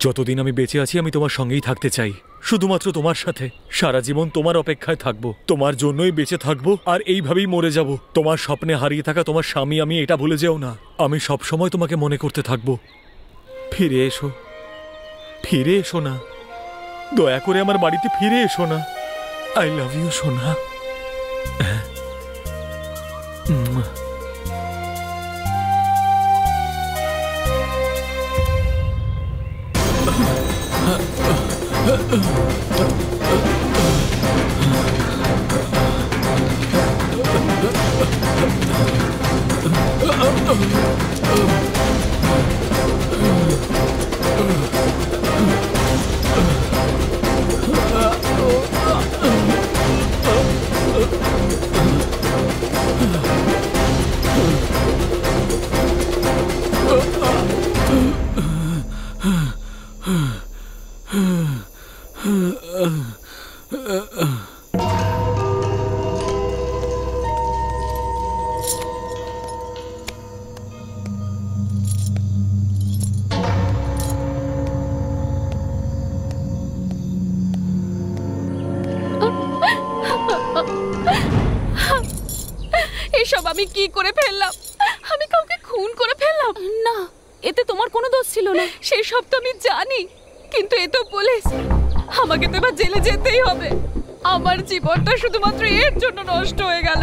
যতদিন আমি বেঁচে আছি আমি তোমার সঙ্গেই থাকতে চাই, শুধুমাত্র তোমার সাথে। সারা জীবন তোমার অপেক্ষায় থাকবো, তোমার জন্যই বেঁচে থাকবো, আর এইভাবেই মরে যাব। তোমার স্বপ্নে হারিয়ে থাকা তোমার স্বামী আমি, এটা ভুলে যেও না। আমি সব সময় তোমাকে মনে করতে থাকবো। ফিরে এসো, ফিরে এসো না, দয়া করে আমার বাড়িতে ফিরে এসো না। আই লাভ ইউ সোনা। এসব আমি কি করে ফেললাম? আমি কাউকে খুন করে ফেললাম? না, এতে তোমার কোনো দোষ ছিল না। সেই সব তো আমি জানি, কিন্তু এ তো পুলিশ। আমাকে তো এবার জেলে যেতেই হবে। আমার জীবনটা শুধুমাত্র এর জন্য নষ্ট হয়ে গেল।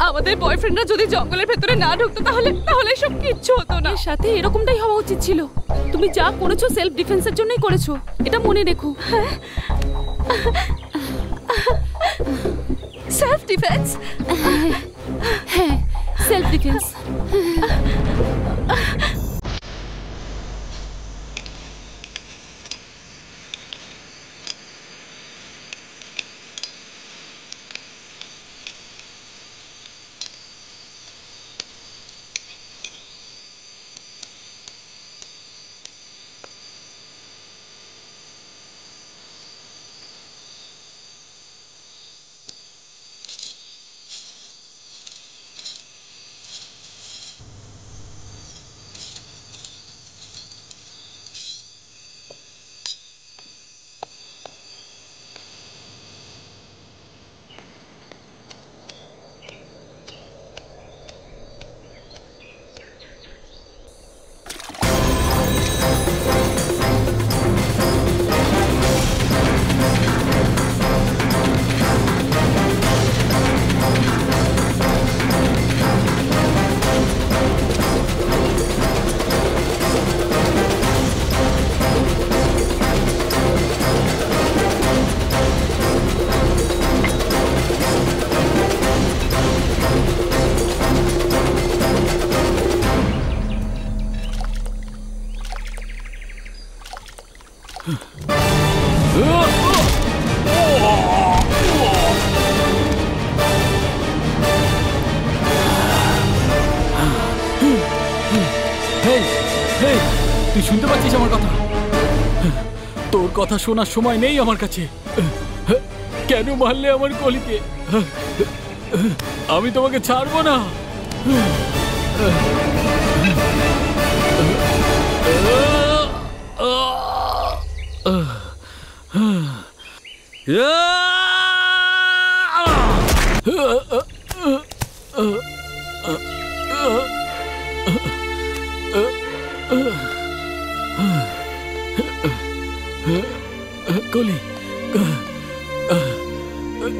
আমাদের বয়ফ্রেন্ডরা যদি জঙ্গলের ভেতরে না ঢুকতো তাহলে সব কিচ্ছু হতো না। এর সাথে এরকমটাই হওয়া উচিত ছিল। তুমি যা করেছো সেলফ ডিফেন্সের জন্যই করেছো, এটা মনে রেখো। Self defence? হ্যাঁ, সেলফ ডিফেন্স। তুই শুনতে পাচ্ছিস আমার কথা? তোর কথা শোনার সময় নেই আমার কাছে। কেন মারলে আমার কলিকে? আমি তোমাকে ছাড়বো না। কলি,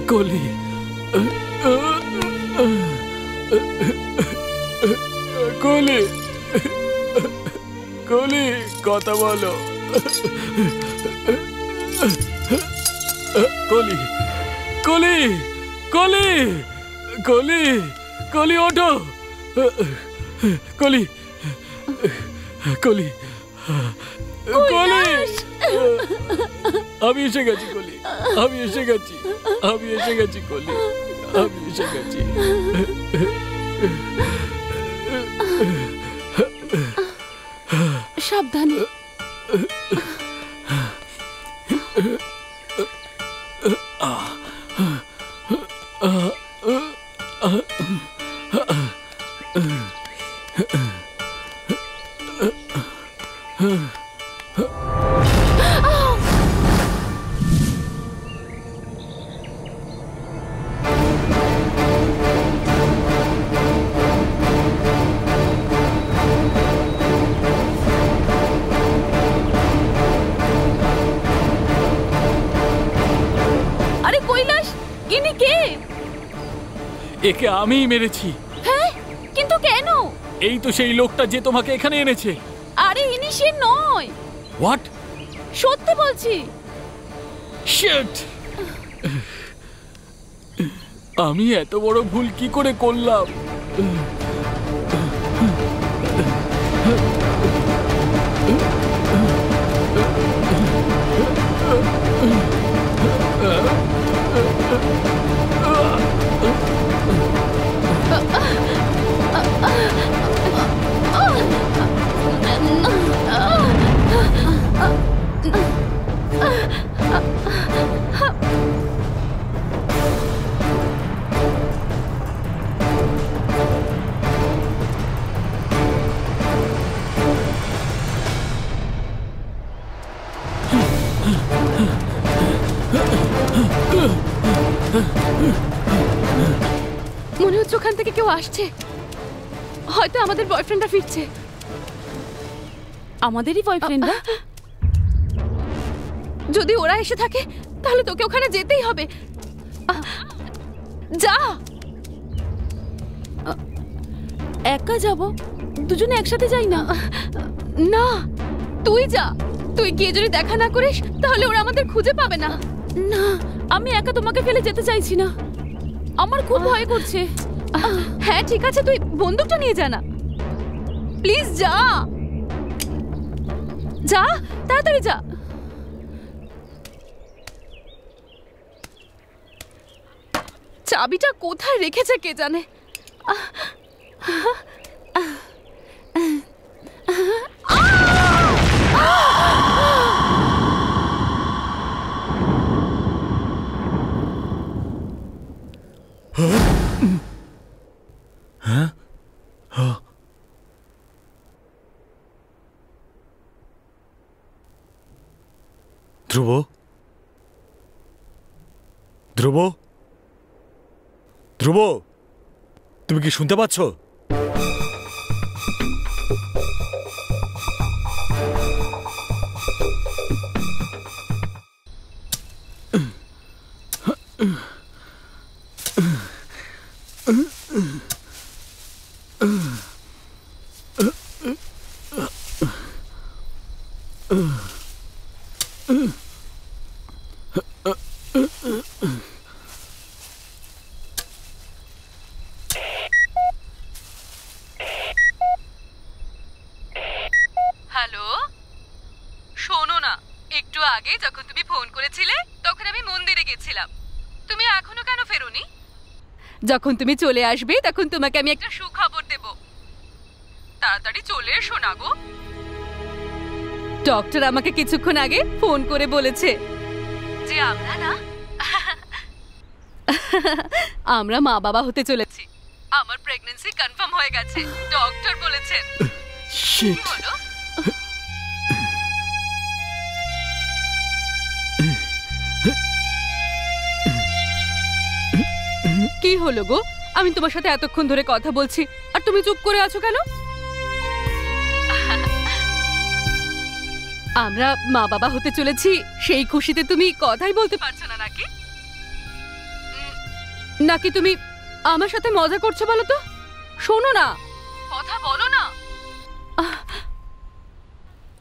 কলি, কলি, কলি, কথা বলো। কলি, কলি, কলি, কলি, কলি, ওঠো। কলি, কলি, কলি, আমি এসে গেছি। কলি, আমি এসে গেছি। আমি এসে গেছি। কলি, আমি এসে গেছি। সাবধানে। একে আমিই মেরেছি। হ্যাঁ, কিন্তু কেন? এই তো সেই লোকটা যে তোমাকে এখানে এনেছে। আরে ইনি সে নয়। হোয়াট? সত্যি বলছি। শিট! আমি এত বড় ভুল কি করে করলাম? মনে হচ্ছে ওখান থেকে কেউ আসছে, হয়তো আমাদের বয়ফ্রেন্ডরা ফিরছে। আমাদেরই বয়ফ্রেন্ডরা? যদি ওরা এসে থাকে তাহলে তোকে ওখানে যেতেই হবে। যা। একা যাব? দুজনে একসাথে যাই না। না, তুই যা। তুই গিয়ে যদি দেখা না করিস তাহলে ওরা আমাদের খুঁজে পাবে না। না, আমি একা তোমাকে ফেলে যেতে চাইছি না, আমার খুব ভয় করছে। হ্যাঁ ঠিক আছে, তুই বন্দুকটা নিয়ে যা না, প্লিজ যা যা, তাড়াতাড়ি যা। চাবিটা কোথায় রেখেছে কে জানে। ধ্রুব, ধ্রুব, ধ্রুব, তুমি কি শুনতে পাচ্ছ? হ্যালো, শোনো না, একটু আগে যখন তুমি ফোন করেছিলে তখন আমি মন্দিরে গেছিলাম। তুমি এখনো কেন ফেরোনি? যখন তুমি চলে আসবে তখন তোমাকে আমি একটা সুখবর দেব। তাড়াতাড়ি চলে এসো না গো। ডক্টর আমাকে কিছুক্ষণ আগে ফোন করে বলেছে যে আমরা মা বাবা হতে চলেছি। আমার প্রেগন্যান্সি কনফার্ম হয়ে গেছে, ডক্টর বলেছেন। শিট। বলো। কি হলো গো? আমি তোমার সাথে এতক্ষণ ধরে কথা বলছি আর তুমি চুপ করে আছো কেন? আমরা মা বাবা হতে চলেছি সেই খুশিতে তুমি কথাই বলতে পারছো না নাকি? নাকি তুমি আমার সাথে মজা করছো বলো তো? শোনো না, কথা বলো না।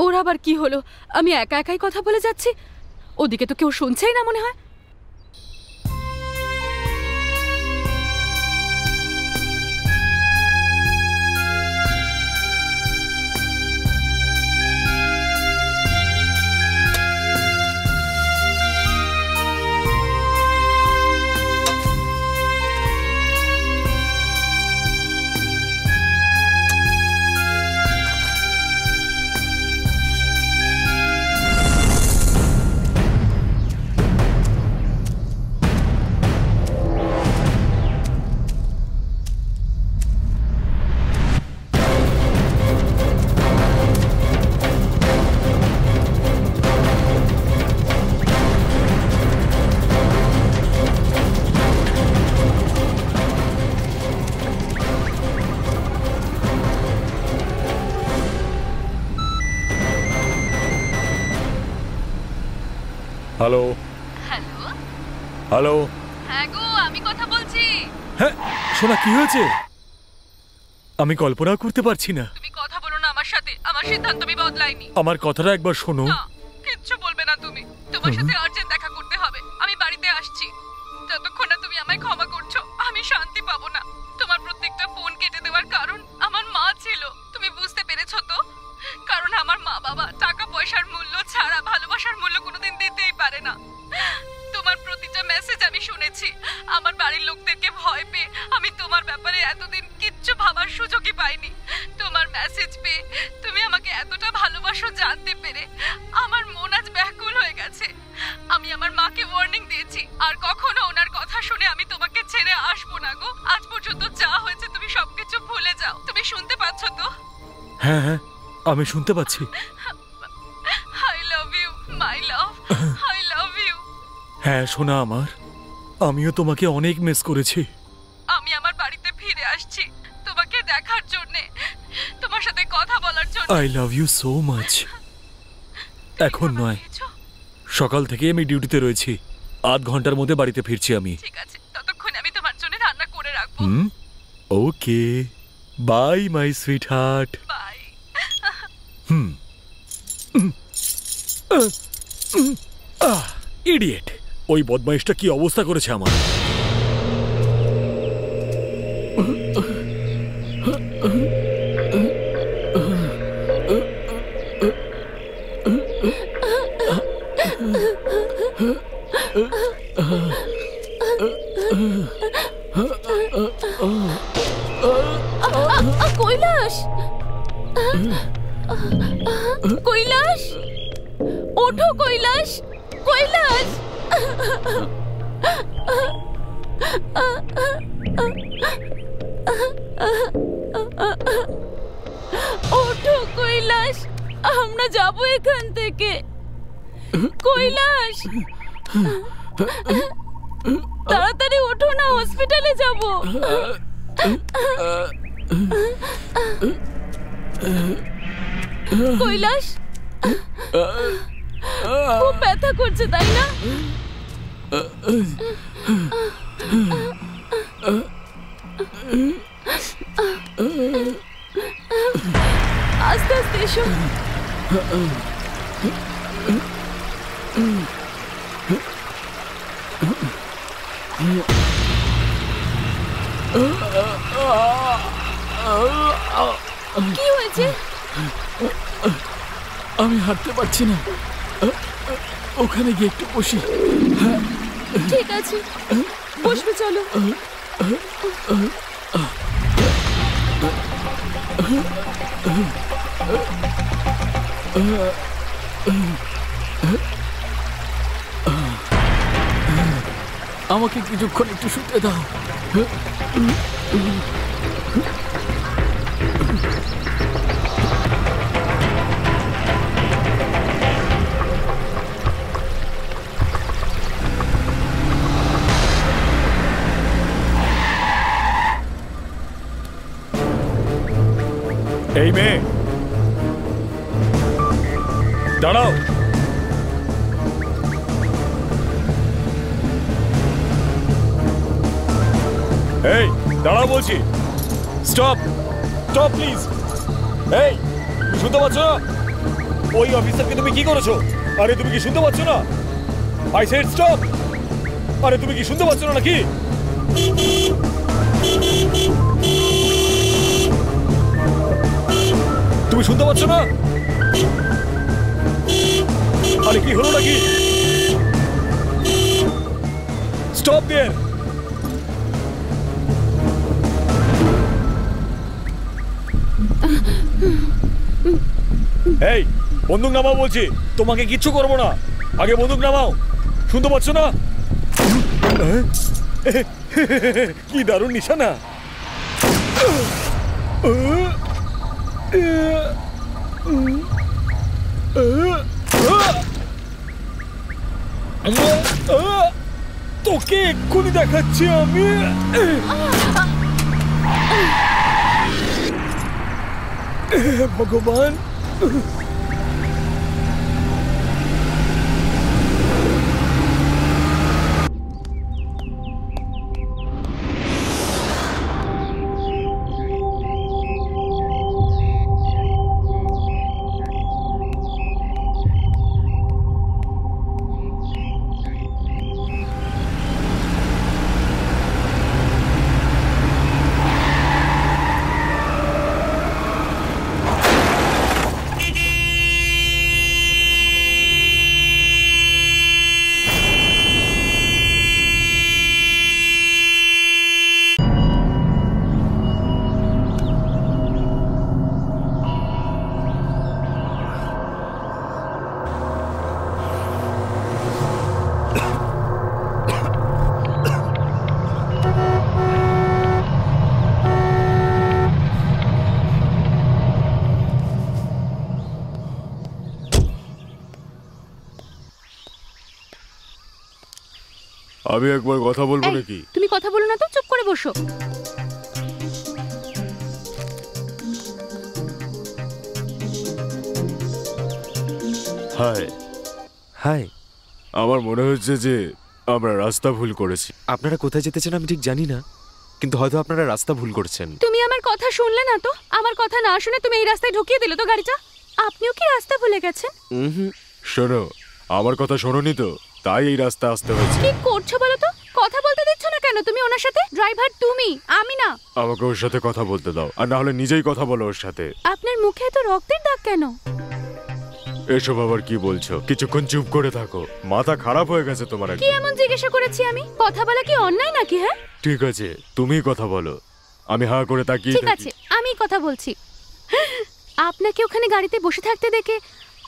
ওর আবার কি হলো? আমি একা একাই কথা বলে যাচ্ছি, ওদিকে তো কেউ শুনছেই না মনে হয়। Hello, hello, hello. হ্যাঁ গো, আমি কথা বলছি। হ্যাঁ শোনা, কি হয়েছে? আমি কল্পনাও করতে পারছি না। তুমি কথা বলো না আমার সাথে, আমার সিদ্ধান্ত আমি বদলাইনি। আমার কথাটা একবার শোনো। না, কিচ্ছু বলবে না তুমি। তোমার সাথে আর্জেন্ট দেখা করতে হবে, আমি বাড়িতে আসছি। যতক্ষণ না তুমি আমায় ক্ষমা করছো আমি শান্তি পাবো না। তোমার প্রত্যেকটা ফোন কেটে দেওয়ার কারণ আমার মা ছিল, তুমি বুঝতে পেরেছো তো? কারণ আমার মা বাবা টাকা পয়সার মূল্য ছাড়া ভালোবাসার মূল্য কোনোদিন দিতেই পারে না। তোমার প্রতিটা মেসেজ আমি শুনেছি। আমার বাড়ির লোকদেরকে ভয় পেয়ে আমি তোমার ব্যাপারে এতদিন কিচ্ছু ভাবার সুযোগই পাইনি। তোমার মেসেজ পেয়ে তুমি আমাকে এতটা ভালোবাসো জানতে পেরে আমার মন আজ ব্যাকুল হয়ে গেছে। আমি আমার মাকে ওয়ার্নিং দিয়েছি আর কখনো ওনার কথা শুনে আমি তোমাকে ছেড়ে আসবো না গো। আজ পর্যন্ত যা হয়েছে তুমি সবকিছু ভুলে যাও। তুমি শুনতে পাচ্ছ তো? হ্যাঁ হ্যাঁ, আমি শুনতে পাচ্ছি। I love you, my love. I love you. হ্যাঁ সোনা আমার, আমিও তোমাকে অনেক মিস করেছি। আমি আমার বাড়িতে ফিরে আসছি তোমাকে দেখার জন্য, তোমার সাথে কথা বলার জন্য। I love you so much. এখন নয়, সকাল থেকে আমি ডিউটিতে রয়েছি, আধ ঘন্টার মধ্যে বাড়িতে ফিরছি আমি। ঠিক আছে, ততক্ষণে আমি তোমার জন্য রান্না করে রাখবো। Okay, bye my sweetheart. Bye. Idiot, ওই বদমাইশটা কি অবস্থা করেছে আমার। কৈলাস, কৈলাস, ওঠো কৈলাস, কৈলাস। ওঠো কৈলাস, আমরা যাব এখান থেকে। কৈলাস, তাড়াতাড়ি ওঠো না, হসপিটালে যাব। কৈলাস, খুব ব্যথা করছে তাই না? আস্তে আস্তে এসো। কি হয়েছে? আমি হাঁটতে পারছি না, ওখানে গিয়ে একটু বসি। ঠিক আছে, বসবে, চলো। আমাকে কিছুক্ষণ একটু শুতে দাও। এই মেয়ে, দাঁড়াও। এই দাঁড়াও বলছি। Stop, stop please. এই, তুমি শুনতে পাচ্ছ না? ওই অফিসারকে তুমি কি করেছো? আরে তুমি কি শুনতে পাচ্ছ না? I said stop. আরে তুমি কি শুনতে পাচ্ছ না নাকি? তুমি শুনতে পাচ্ছ না? আরে কি হলো নাকি? স্টপ দেয়ার। এই, বন্দুক নামাও বলছি। তোমাকে কিচ্ছু করবো না, আগে বন্দুক নামাও। শুনতে পাচ্ছ না? কি দারুণ নিশানা। তোকে এক্ষুনি দেখাচ্ছি আমি। ভগবান, আমি একবার কথা বলবো এই, নাকি? তুমি কথা বলো না তো, চুপ করে বসো। হাই। হাই। আমার মনে হচ্ছে যে আমরা রাস্তা ভুল করেছি। আপনারা কোথায় যেতে চান আমি ঠিক জানি না, কিন্তু হয়তো আপনারা রাস্তা ভুল করছেন। তুমি আমার কথা শুনলে না তো? আমার কথা না শুনে তুমি এই রাস্তায় ঢুকিয়ে দিলে তো গাড়িটা। আপনিও কি রাস্তা ভুলে গেছেন? শোনো, আমার কথা শোনোনি তো, তাই এই রাস্তা আসতে হয়েছে। কি করছো বলো তো? কথা বলতে দিচ্ছ না কেন তুমি ওনার সাথে? ড্রাইভার তুমি, আমি না। আমাকে ওর সাথে কথা বলতে দাও, আর না হলে নিজেই কথা বলো ওর সাথে। আপনার মুখে এত রক্তের দাগ কেন? এসব আবার কি বলছো? কিছুক্ষণ চুপ করে থাকো, মাথা খারাপ হয়ে গেছে তোমার কি একদম। এমন জিজ্ঞাসা করেছি আমি? কথা বলা কি অন্যায় নাকি? হ্যাঁ ঠিক আছে, তুমিই কথা বলো, আমি হা করে তাকিয়ে ঠিক আছে, আমি কথা বলছি। আপনাকে ওখানে গাড়িতে বসে থাকতে দেখে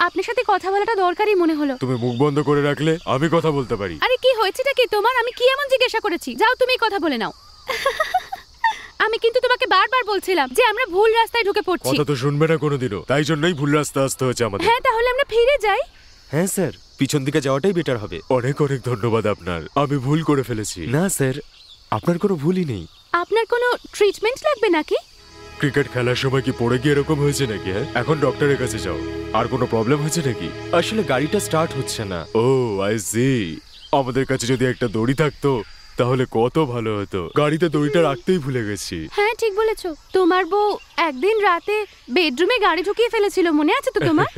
আপনার সাথে কথা বলাটা দরকারই মনে হলো। তুমি মুখ বন্ধ করে রাখলে আমি কথা বলতে পারি। আরে কি হয়েছেটা কি তোমার? আমি কি এমন জিজ্ঞাসা করেছি? যাও তুমি কথা বলে নাও। আমি কিন্তু তোমাকে বারবার বলছিলাম যে আমরা ভুল রাস্তায় ঢুকে পড়ছি। কথা তো শুনবে না কোনোদিনও, তাই জন্যই ভুল রাস্তা আসতে হয়েছে আমাদের। হ্যাঁ, তাহলে আমরা ফিরে যাই। হ্যাঁ স্যার, পিছন দিকে যাওয়াটাই বেটার হবে। অনেক অনেক ধন্যবাদ আপনার, আমি ভুল করে ফেলেছি। না স্যার, আপনার কোনো ভুলই নেই। আপনার কোনো ট্রিটমেন্ট লাগবে নাকি? ক্রিকেট খেলার সময় কি পড়ে গিয়ে এরকম হয়েছে নাকি? হ্যাঁ, এখন ডক্টরের কাছে যাও। আর কোনো প্রবলেম হয়েছে নাকি? আসলে গাড়িটা স্টার্ট হচ্ছে না। ও আই সি। আমাদের কাছে যদি একটা দড়ি থাকতো তাহলে কত ভালো হতো। গাড়িতে দড়িটা রাখতেই ভুলে গেছি। হ্যাঁ, ঠিক বলেছো। তোমার বউ একদিন রাতে বেডরুমে গাড়ি ঢুকিয়ে ফেলেছিল, মনে আছে তো তোমার?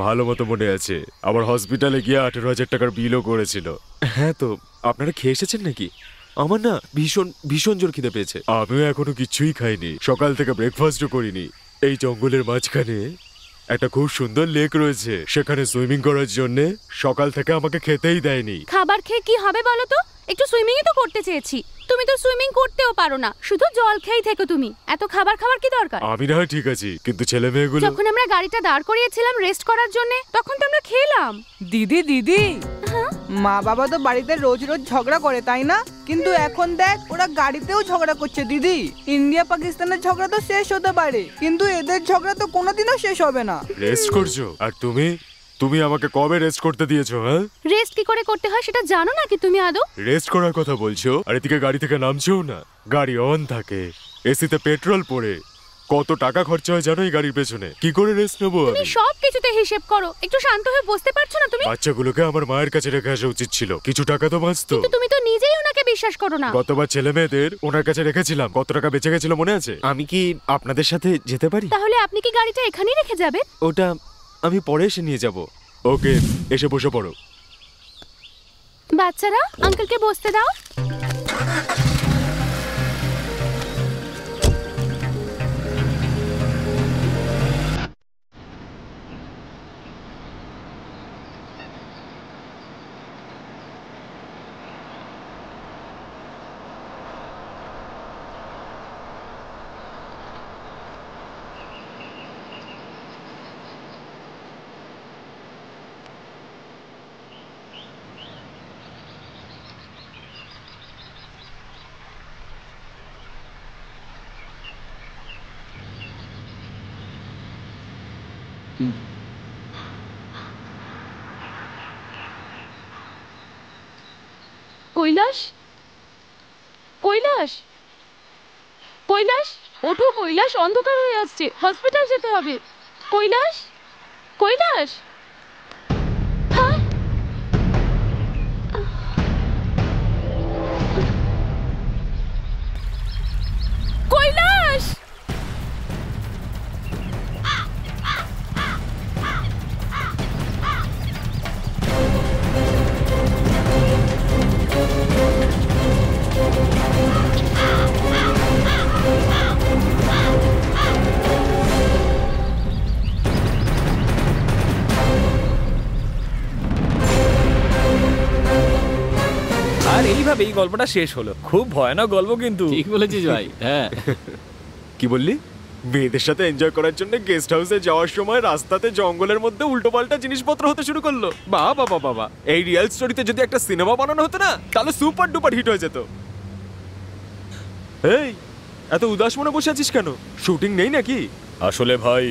ভালো মতো মনে আছে, আবার হসপিটালে গিয়ে 18,000 টাকার বিলও করেছিল। হ্যাঁ, তো আপনারা খেয়ে এসেছেন নাকি? আমার না ভীষণ ভীষণ জোর খিদে পেয়েছে। আমিও এখনো কিছুই খাইনি, সকাল থেকে ব্রেকফাস্টও করিনি। এই জঙ্গলের মাঝখানে একটা খুব সুন্দর লেক রয়েছে, সেখানে সুইমিং করার জন্য সকাল থেকে আমাকে খেতেই দেয়নি। খাবার খেয়ে কি হবে বলো তো? একটু সুইমিংই তো করতে চেয়েছি। তুমি তো সুইমিং করতেও পারো না, শুধু জল খেয়েই থেকো তুমি। এত খাবার খাবার কি দরকার? আমি না হয় ঠিক আছি, কিন্তু ছেলে মেয়েগুলো। যখন আমরা গাড়িটা দাঁড় করিয়েছিলাম রেস্ট করার জন্য, তখন তো আমরা খেলাম। দিদি দিদি, মা বাবা তো বাড়িতে রোজ রোজ ঝগড়া করে তাই না? কিন্তু এখন দেখ ওরা গাড়িতেও ঝগড়া করছে। দিদি, ইন্ডিয়া পাকিস্তানের ঝগড়া তো শেষ হতে পারে, কিন্তু এদের ঝগড়া তো কোনোদিনও শেষ হবে না। রেস্ট করছো? আর তুমি তুমি আমাকে কবে রেস্ট করতে দিয়েছো? হ্যাঁ, রেস্ট কি করে করতে হয় সেটা জানো নাকি তুমি আদৌ? রেস্ট করার কথা বলছো, আর এদিকে গাড়ি থেকে নামছেও না। গাড়ি অন থাকে, এসিতে পেট্রোল পড়ে, কত টাকা খরচা হয় জানো এই গাড়ির পেছনে? কি করে রেস্ট নেবো তুমি আমি? সব কিছুতে হিসেব করো, একটু শান্ত হয়ে বসতে পারছো না তুমি? বাচ্চাগুলোকে আমার মায়ের কাছে রেখে আসা উচিত ছিল, কিছু টাকা তো বাঁচতো। কিন্তু তুমি তো নিজেই ওনাকে বিশ্বাস করো না। গতবার ছেলে মেয়েদের ওনার কাছে রেখেছিলাম, কত টাকা বেঁচে গেছিল মনে আছে? আমি কি আপনাদের সাথে যেতে পারি? তাহলে আপনি কি গাড়িটা এখানেই রেখে যাবেন? ওটা আমি পরে এসে নিয়ে যাব। ওকে, এসে বসে পড়ো। বাচ্চারা, আঙ্কেলকে বসতে দাও। কৈলাস, কৈলাস, কৈলাস, ওঠো কৈলাস, অন্ধকার হয়ে আসছে, হসপিটাল যেতে হবে। কৈলাস, কৈলাস, হ্যাঁ? কৈলাস! আর এইভাবে এই গল্পটা শেষ হলো। খুব ভয়ানক গল্প কিন্তু। ঠিক বলেছিস ভাই। হ্যাঁ, কি বললি? মেয়েদের সাথে এনজয় করার জন্য গেস্ট হাউসে যাওয়ার সময় রাস্তাতে জঙ্গলের মধ্যে উল্টোপাল্টা জিনিসপত্র হতে শুরু করলো। বাহ বাবা বাবা, এই রিয়েল স্টোরিতে যদি একটা সিনেমা বানানো হতো না, তাহলে সুপার ডুপার হিট হয়ে যেত। এই, এত উদাস মনে বসে আছিস কেন? শুটিং নেই নাকি? আসলে ভাই,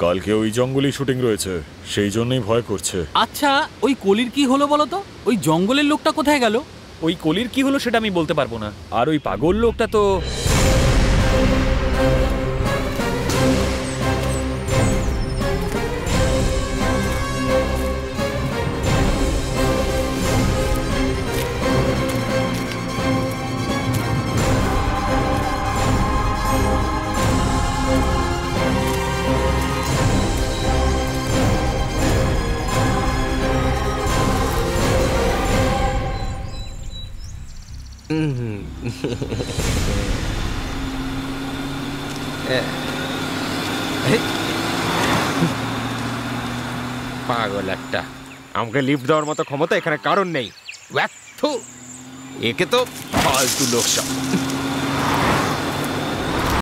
কালকে ওই জঙ্গলেই শুটিং রয়েছে, সেই জন্যই ভয় করছে। আচ্ছা ওই কলির কি হলো বলো তো? ওই জঙ্গলের লোকটা কোথায় গেল? ওই কলির কি হলো সেটা আমি বলতে পারবো না। আর ওই পাগল লোকটা তো পাগল একটা। আমাকে লিফট দেওয়ার মতো ক্ষমতা এখানে কারণ নেই। একে তো ফালতু লোক সব।